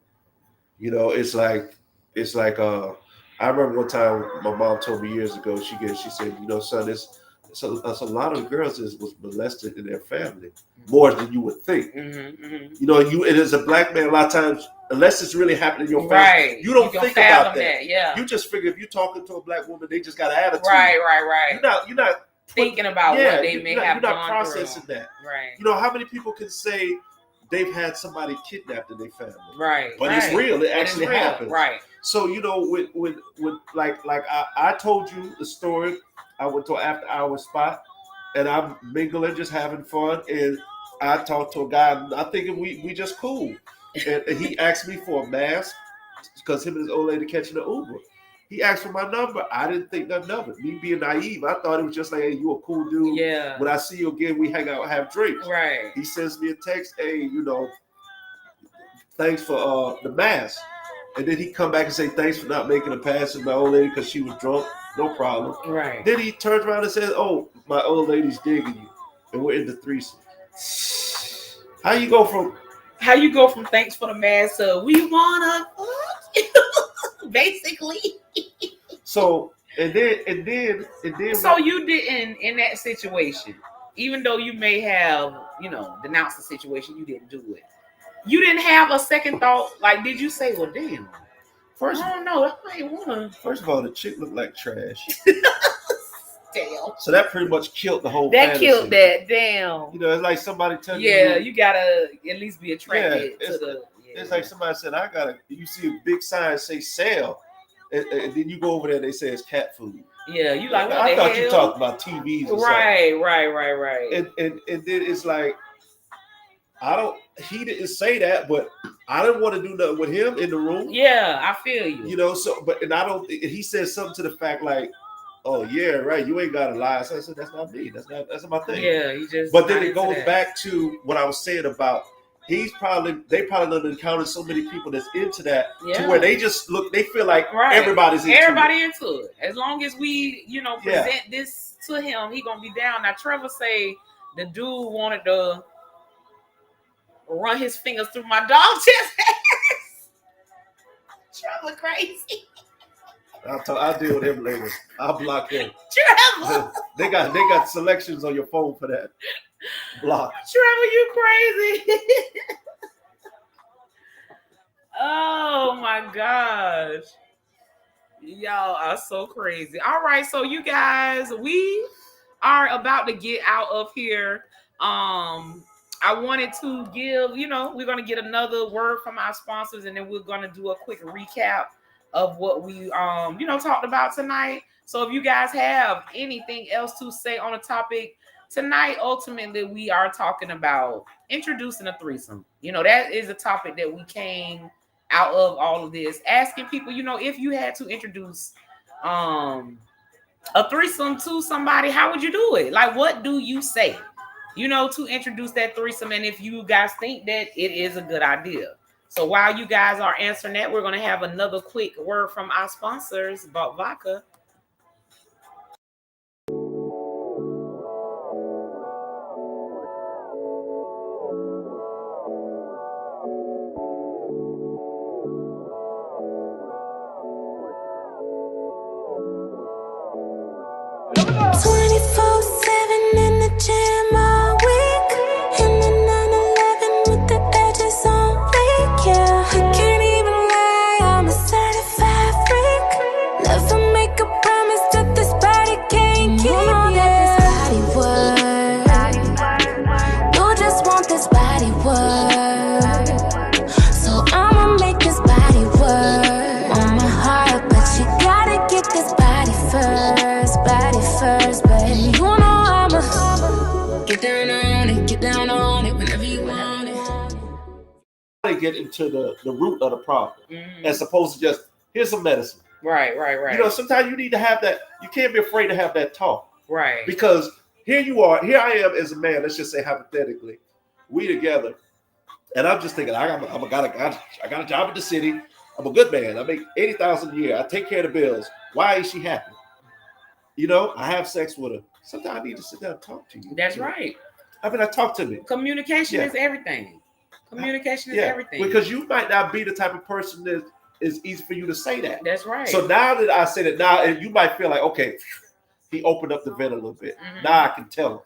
You know, it's like I remember one time my mom told me years ago. She said, you know, son, it's a lot of girls was molested in their family more than you would think. You know, it is a black man. A lot of times, unless it's really happening in your family, you don't think about that. Yeah, you just figure if you're talking to a black woman, they just got an attitude. Right. You're not thinking about what they may have. You're not processing that. Right. You know how many people can say they've had somebody kidnapped in their family. Right. But it's real. It actually happens. Right. So, you know, when like I told you the story, I went to an after hour spot and I'm mingling, just having fun. And I talked to a guy, I thinking we just cool. And he asked me for a mask because him and his old lady catching the Uber. He asked for my number. I didn't think nothing of it. Me being naive, I thought it was just like, hey, you a cool dude. Yeah. When I see you again, we hang out, have drinks. Right. He sends me a text, hey, you know, thanks for the mask. And then he come back and say, thanks for not making a pass with my old lady because she was drunk. No problem. Right. Then he turns around and says, oh, my old lady's digging you. And we're in the threesome. How you go from thanks for the mask to we wanna basically. So and then so you didn't, in that situation, even though you may have, you know, denounced the situation, you didn't do it. You didn't have a second thought, like, did you say, well, damn, I don't know, I might wanna. First of all, the chick looked like trash. Damn. So that pretty much killed the whole That fantasy. killed that, damn. You know, it's like somebody telling you. Yeah, you gotta at least be attracted to the. Yeah. It's like somebody said, you see a big sign say sale, and then you go over there and they say it's cat food. Yeah, you like, what I the thought hell? you talked about TVs or right, something. Right. And then it's like, he didn't say that, but I didn't want to do nothing with him in the room. Yeah, I feel you. You know, he said something to the fact like, oh yeah, right, you ain't gotta lie. So I said, that's not me. That's not my thing. Yeah, you just. But then it goes back to what I was saying about they probably don't encounter so many people that's into that to where they just they feel like everybody's into it. As long as we, you know, present this to him, he gonna be down. Now Trevor say the dude wanted to run his fingers through my dog chest. Trevor crazy. I'll deal with him later. I'll block him. Trevor. They got selections on your phone for that. Block. Trevor, you crazy. Oh my gosh. Y'all are so crazy. All right, so you guys, we are about to get out of here. I wanted to give, you know, we're going to get another word from our sponsors, and then we're going to do a quick recap of what we, you know, talked about tonight. So if you guys have anything else to say on the topic tonight, ultimately, we are talking about introducing a threesome. You know, that is a topic that we came out of all of this, asking people, you know, if you had to introduce a threesome to somebody, how would you do it? Like, what do you say, you know, to introduce that threesome? And if you guys think that it is a good idea. So while you guys are answering that, we're going to have another quick word from our sponsors about vodka. Never make a first, baby. You know I'ma get down on it whenever you want it. They get into the root of the problem, as opposed to just here's some medicine. Right. You know, sometimes you need to have that. You can't be afraid to have that talk. Right. Because here I am as a man. Let's just say hypothetically, we together, and I'm just thinking, I got a job in the city. I'm a good man. I make $80,000 a year. I take care of the bills. Why is she happy? You know, I have sex with her. Sometimes I need to sit down and talk to you. That's right. I mean, talk to me. Communication is everything. Communication is everything. Because you might not be the type of person that is easy for you to say that. That's right. So now that I say that, now you might feel like, okay, he opened up the vent a little bit. Now I can tell him.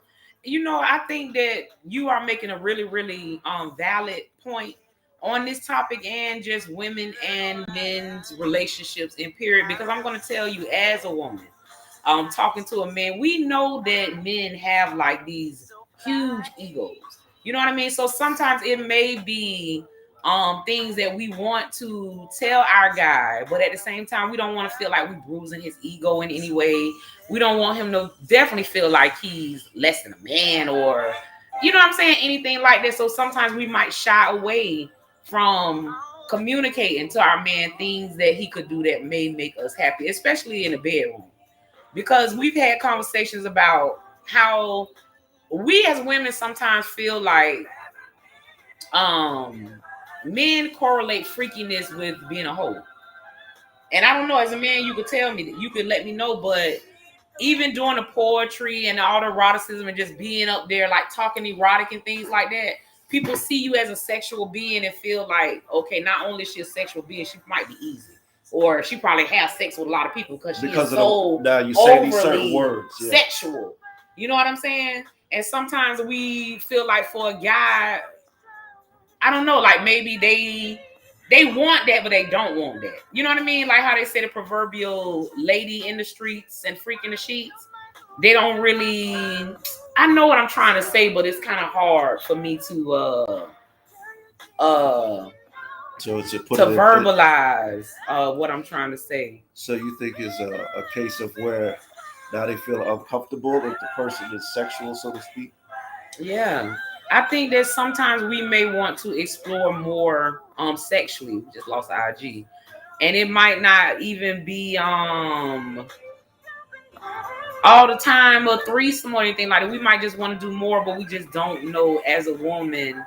You know, I think that you are making a really, really valid point on this topic, and just women and men's relationships in period. Because I'm going to tell you, as a woman, talking to a man, we know that men have like these huge egos. You know what I mean? So sometimes it may be things that we want to tell our guy, but at the same time, we don't want to feel like we're bruising his ego in any way. We don't want him to definitely feel like he's less than a man, or, you know what I'm saying, anything like that. So sometimes we might shy away from communicating to our man things that he could do that may make us happy, especially in the bedroom. Because we've had conversations about how we as women sometimes feel like men correlate freakiness with being a hoe. And I don't know, as a man, you could tell me that, you could let me know, but even doing the poetry and all the eroticism and just being up there, like talking erotic and things like that, people see you as a sexual being and feel like, okay, not only is she a sexual being, she might be easy. Or she probably has sex with a lot of people because she is so now you say these certain overly words, sexual. You know what I'm saying? And sometimes we feel like for a guy, I don't know, like maybe they want that, but they don't want that. You know what I mean? Like how they say the proverbial lady in the streets and freak in the sheets. They don't really, I know what I'm trying to say, but it's kind of hard for me to verbalize what I'm trying to say. So you think it's a case of where now they feel uncomfortable if the person is sexual, so to speak? Yeah. I think that sometimes we may want to explore more sexually. We just lost the IG. And it might not even be all the time a threesome or anything like that. We might just want to do more, but we just don't know as a woman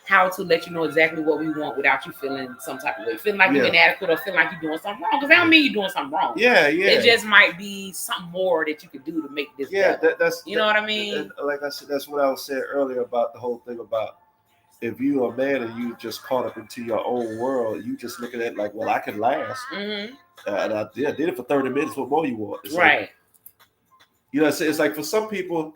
how to let you know exactly what we want without you feeling some type of way. Feeling like you're inadequate or feeling like you're doing something wrong. Because that don't mean you're doing something wrong. Yeah. It just might be something more that you could do to make this better. You know what I mean? Like I said, that's what I was saying earlier about the whole thing about if you're a man and you just caught up into your own world, you just looking at it like, well, I can last. And I did it for 30 minutes. What more you want? It's right. Like, you know, it's like for some people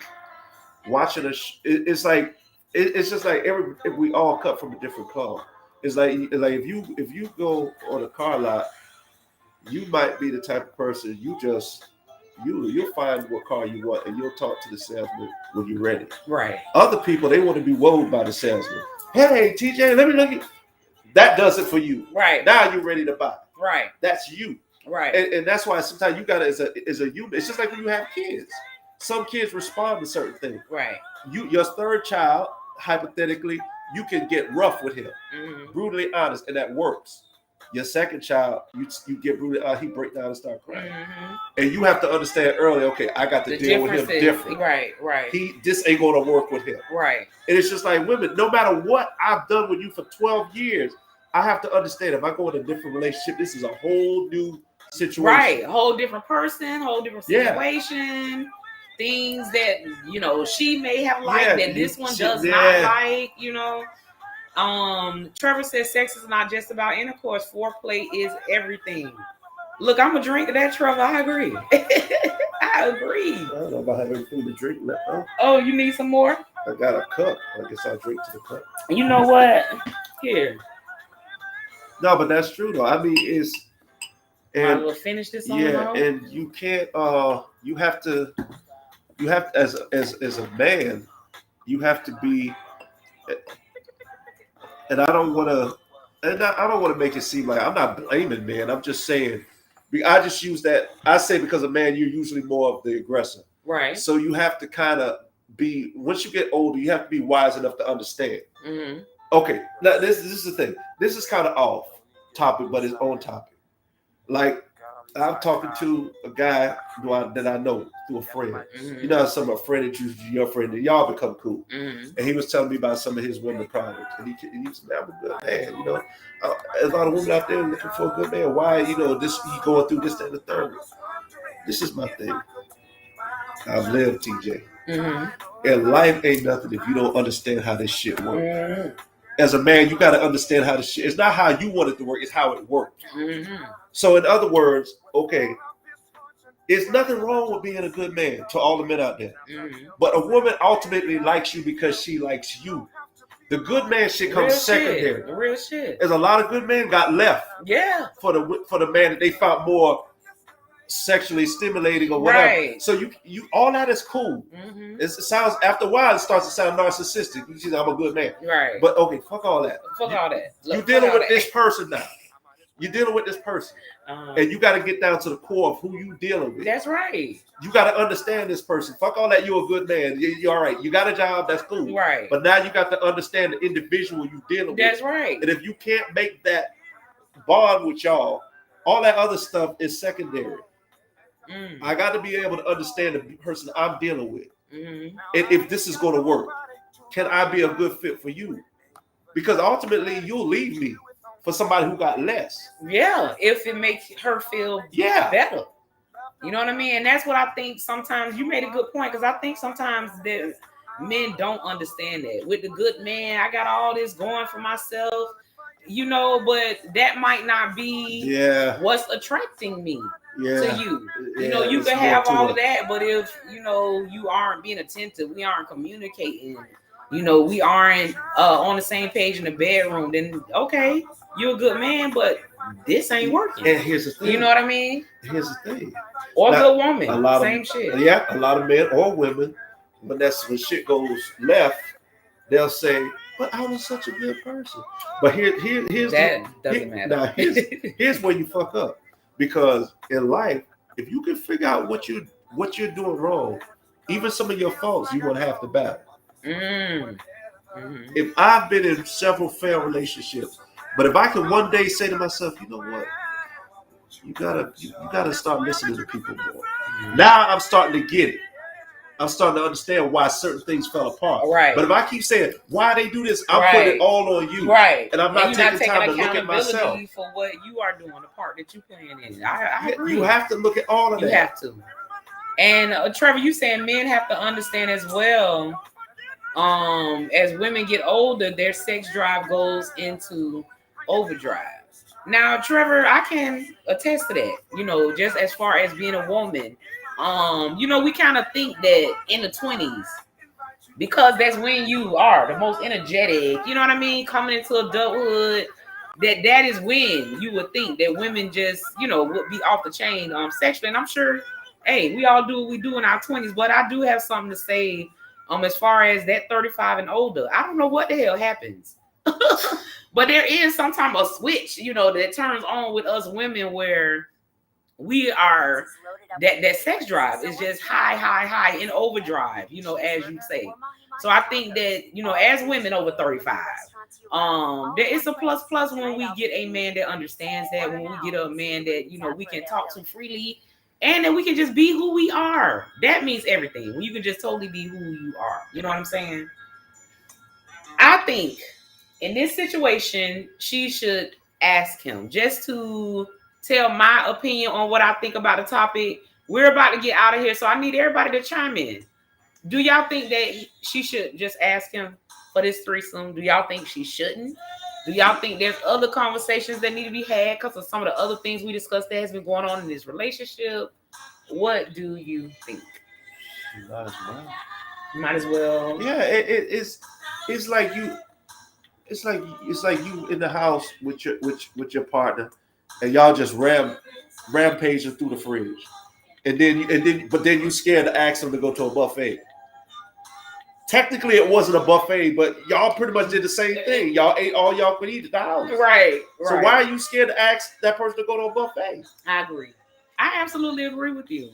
watching it's like, it's just like if we all cut from a different cloth. It's like if you go on a car lot, you might be the type of person you'll find what car you want and you'll talk to the salesman when you're ready. Right. Other people, they want to be wooed by the salesman. Hey, TJ, let me look at that. Does it for you. Right. Now you're ready to buy. Right. That's you. Right. And that's why sometimes you gotta as a human. It's just like when you have kids. Some kids respond to certain things. Right. Your third child, hypothetically, you can get rough with him, brutally honest, and that works. Your second child, you get brutally he break down and start crying, and you have to understand early. Okay, I got to deal with him different. Right. This ain't gonna work with him. Right. And it's just like women. No matter what I've done with you for 12 years, I have to understand if I go in a different relationship, this is a whole new situation. Right, whole different person, whole different situation. Yeah. Things that, you know, she may have liked that this one does not like, you know. Trevor says sex is not just about intercourse. Foreplay is everything. Look, I'm a drink of that, Trevor. I agree. I agree. I don't know about having anything to drink left. Oh, you need some more? I got a cup. I guess I'll drink to the cup. You know what? Here. No, but that's true though. I mean, and we'll finish this on the road. And you can't. You have to as a man, you have to be. And I don't want to make it seem like I'm not blaming men. I'm just saying I just use that. I say because a man, you're usually more of the aggressor. Right. So you have to kind of be. Once you get older, you have to be wise enough to understand. Mm-hmm. Okay, now this is the thing. This is kind of off topic, but it's on topic. Like I'm talking to a guy that I know through a friend. Mm-hmm. You know, some of a friend that your friend, and y'all become cool. Mm-hmm. And he was telling me about some of his women problems. And he said, "Man, I'm a good man. You know, there's a lot of women out there looking for a good man. Why, you know, this he going through this, that, and the third. This is my thing. I've lived, TJ. Mm-hmm. And life ain't nothing if you don't understand how this shit works. Mm-hmm. As a man, you got to understand how this shit. It's not how you want it to work. It's how it works. Mm-hmm. So, in other words, okay, there's nothing wrong with being a good man to all the men out there. Mm-hmm. But a woman ultimately likes you because she likes you. The good man shit comes secondary. The real shit. There's a lot of good men got left. Yeah. For the man that they found more sexually stimulating or whatever. Right. So you all that is cool. Mm-hmm. It sounds after a while it starts to sound narcissistic. You see, I'm a good man. Right. But okay, fuck all that. Fuck all that. You're dealing with this person now. You're dealing with this person. And you got to get down to the core of who you dealing with. That's right. You got to understand this person. Fuck all that. You're a good man. You're all right. You got a job. That's cool. Right. But now you got to understand the individual you dealing with. That's right. And if you can't make that bond with y'all, all that other stuff is secondary. I got to be able to understand the person I'm dealing with. Mm-hmm. And if this is going to work, can I be a good fit for you? Because ultimately, you'll leave me for somebody who got less. Yeah, if it makes her feel better. You know what I mean? And that's what I think sometimes. You made a good point, because I think sometimes that men don't understand that. With the good man, I got all this going for myself, you know, but that might not be what's attracting me to you. You know, you can have all of that, but if, you know, you aren't being attentive, we aren't communicating, you know, we aren't on the same page in the bedroom, then okay, you're a good man, but this ain't working. And here's the thing. You know what I mean? Here's the thing. Or a good woman, same shit. Yeah, a lot of men or women, when shit goes left, they'll say, "But I was such a good person." But here's that doesn't matter. Now here's where you fuck up, because in life, if you can figure out what you're doing wrong, even some of your faults, you want to have to battle. Mm-hmm. If I've been in several failed relationships, but if I can one day say to myself, you know what, you gotta start listening to people more. Now I'm starting to get it. I'm starting to understand why certain things fell apart. Right. But if I keep saying why they do this, I'm putting it all on you. Right. And I'm not taking time to look at myself. For what you are doing, the part that you're playing in. I agree. You have to look at all of that. You have to. And Trevor, you saying men have to understand as well. As women get older, their sex drive goes into overdrive. Now, Trevor, I can attest to that. You know, just as far as being a woman, you know, we kind of think that in the 20s, because that's when you are the most energetic, you know what I mean, coming into adulthood, that is when you would think that women just, you know, would be off the chain sexually. And I'm sure, hey, we all do what we do in our 20s, but I do have something to say as far as that 35 and older. I don't know what the hell happens. But there is sometimes a switch, you know, that turns on with us women where we are that sex drive is just high in overdrive, you know, as you say. So I think that, you know, as women over 35, there is a plus when we get a man that understands that, when we get a man that, you know, we can talk to freely, and that we can just be who we are. That means everything. When you can just totally be who you are. You know what I'm saying? I think in this situation, she should ask him, just to tell my opinion on what I think about the topic. We're about to get out of here, so I need everybody to chime in. Do y'all think that she should just ask him for this threesome? Do y'all think she shouldn't? Do y'all think there's other conversations that need to be had because of some of the other things we discussed that has been going on in this relationship? What do you think? Might as well. Yeah, it's like you. It's like you in the house with your partner, and y'all just rampaging through the fridge, and then you scared to ask them to go to a buffet. Technically, it wasn't a buffet, but y'all pretty much did the same thing. Y'all ate all y'all could eat at the house. Right. So why are you scared to ask that person to go to a buffet? I agree. I absolutely agree with you.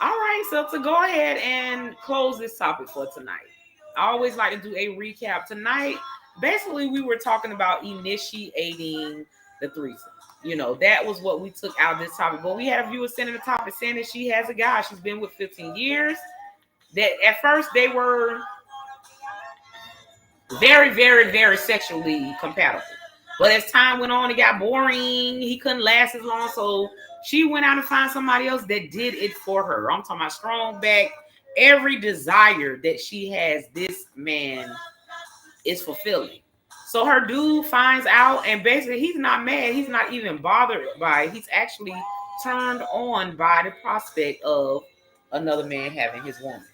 All right, so to go ahead and close this topic for tonight, I always like to do a recap. Tonight, basically, we were talking about initiating the threesome. That was what we took out of this topic. But we had a viewer sending a topic saying that she has a guy she's been with 15 years. That at first they were very, very, very sexually compatible. But as time went on, it got boring. He couldn't last as long. So she went out and found somebody else that did it for her. I'm talking about strong back. Every desire that she has, this man is fulfilling. So her dude finds out, and basically he's not mad. He's not even bothered by it. He's actually turned on by the prospect of another man having his woman.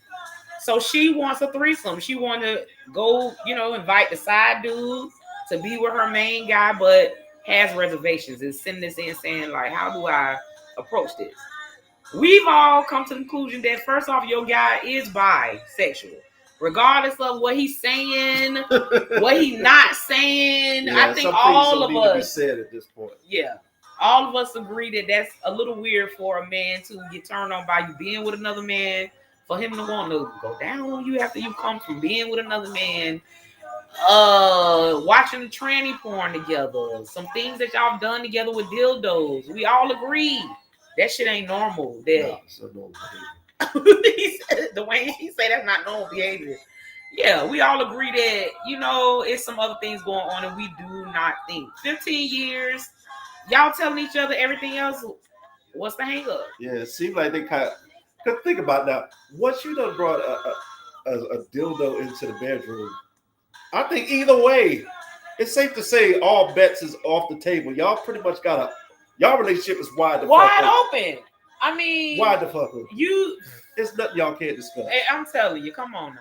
So she wants a threesome. She want to go, invite the side dude to be with her main guy, but has reservations. Is sending this in saying, like, how do I approach this? We've all come to the conclusion that first off, your guy is bisexual. Regardless of what he's saying, what he's not saying. Yeah, I think all of us to be said at this point. Yeah. All of us agree that that's a little weird for a man to get turned on by you being with another man, for him to want to go down on you after you come from being with another man, watching tranny porn together, some things that y'all have done together with dildos. We all agree that shit ain't normal. That so normal. the way he said that's not normal behavior. Yeah, we all agree that, it's some other things going on and we do not think. 15 years, y'all telling each other everything else. What's the hang up? Yeah, it seems like they kind of, cause think about now, once you done brought a dildo into the bedroom, I think either way, it's safe to say all bets is off the table. Y'all pretty much y'all relationship is wide open. I mean, wide the fuck open. It's nothing y'all can't discuss. Hey, I'm telling you, come on now.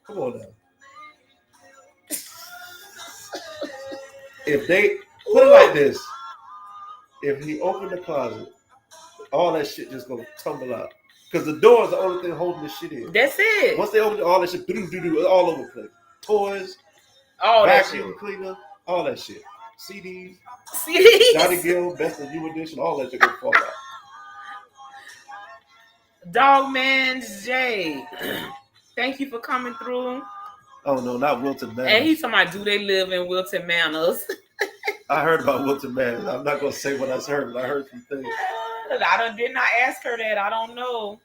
Come on now. If they put it like this, if he opened the closet, all that shit just gonna tumble out. Because the door is the only thing holding the shit in. That's it. Once they open it, all that shit, all over the place. Toys, vacuum cleaner, all that shit. CDs, Johnny Gill, Best of New Edition, all that shit gonna fall out. Dogman's J. Thank you for coming through. Oh no, not Wilton Manors. And he's talking about, do they live in Wilton Manors? I heard about Wilton Manors. I'm not gonna say what I heard, but I heard some things. I did not ask her that. I don't know.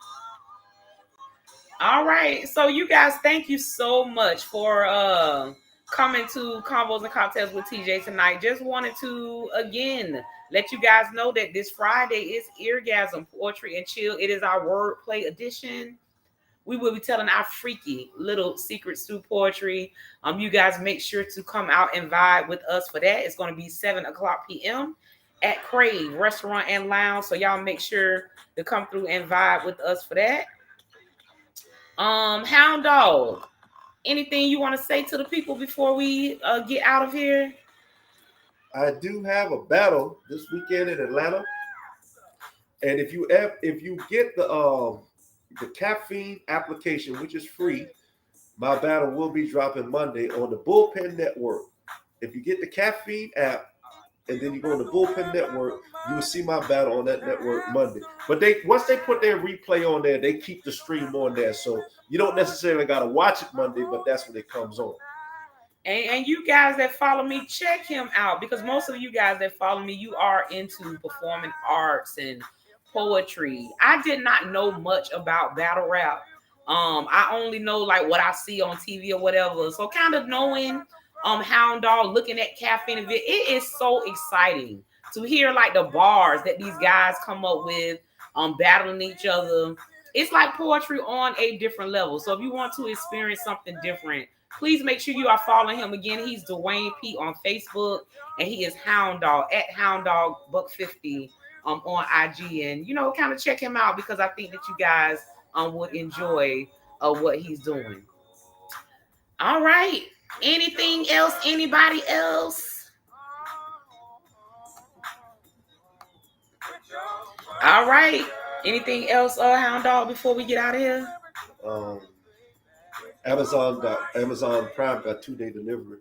All right. So you guys, thank you so much for coming to Convos and Cocktails with TJ tonight. Just wanted to, again, let you guys know that this Friday is Eargasm Poetry and Chill. It is our wordplay edition. We will be telling our freaky little secrets through poetry. You guys make sure to come out and vibe with us for that. It's going to be 7:00 p.m. at Crave Restaurant and Lounge. So y'all make sure to come through and vibe with us for that. Hound Dog, anything you want to say to the people before we get out of here? I do have a battle this weekend in Atlanta, and if you get the caffeine application, which is free, my battle will be dropping Monday on the Bullpen Network. If you get the caffeine app and then you go on the Bullpen Network, you will see my battle on that network Monday. But once they put their replay on there, they keep the stream on there, so you don't necessarily got to watch it Monday, but that's when it comes on. And you guys that follow me, check him out, because most of you guys that follow me, you are into performing arts and poetry. I did not know much about battle rap. I only know like what I see on TV or whatever. So kind of knowing Hound Dog, looking at Caffeine Event, it is so exciting to hear like the bars that these guys come up with, battling each other. It's like poetry on a different level. So if you want to experience something different, please make sure you are following him. Again, he's Dwayne P on Facebook, and he is Hound Dog at Hound Dog Buck50 on IG, and kind of check him out, because I think that you guys would enjoy what he's doing. All right. Anything else? Anybody else? All right. Anything else, Hound Dog, before we get out of here? Amazon Prime got 2-day delivery.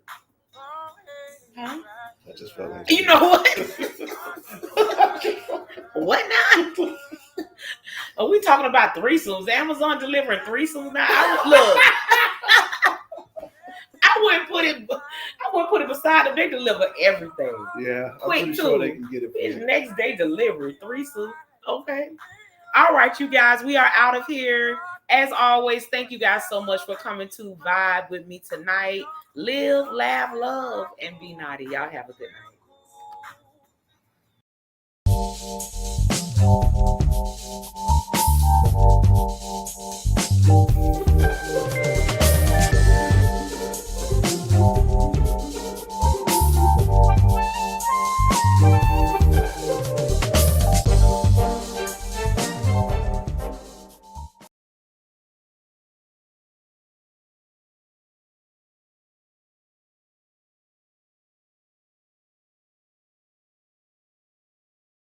Huh? I just felt like you know what? What now? Are we talking about threesomes? Amazon delivering threesomes now? Look, I wouldn't put it. I wouldn't put it beside them. They deliver everything. Yeah, I'm Quick pretty too. sure they can get it. It's next day delivery. Threesome. Okay. All right, you guys. We are out of here. As always, thank you guys so much for coming to vibe with me tonight. Live, laugh, love, and be naughty. Y'all have a good night.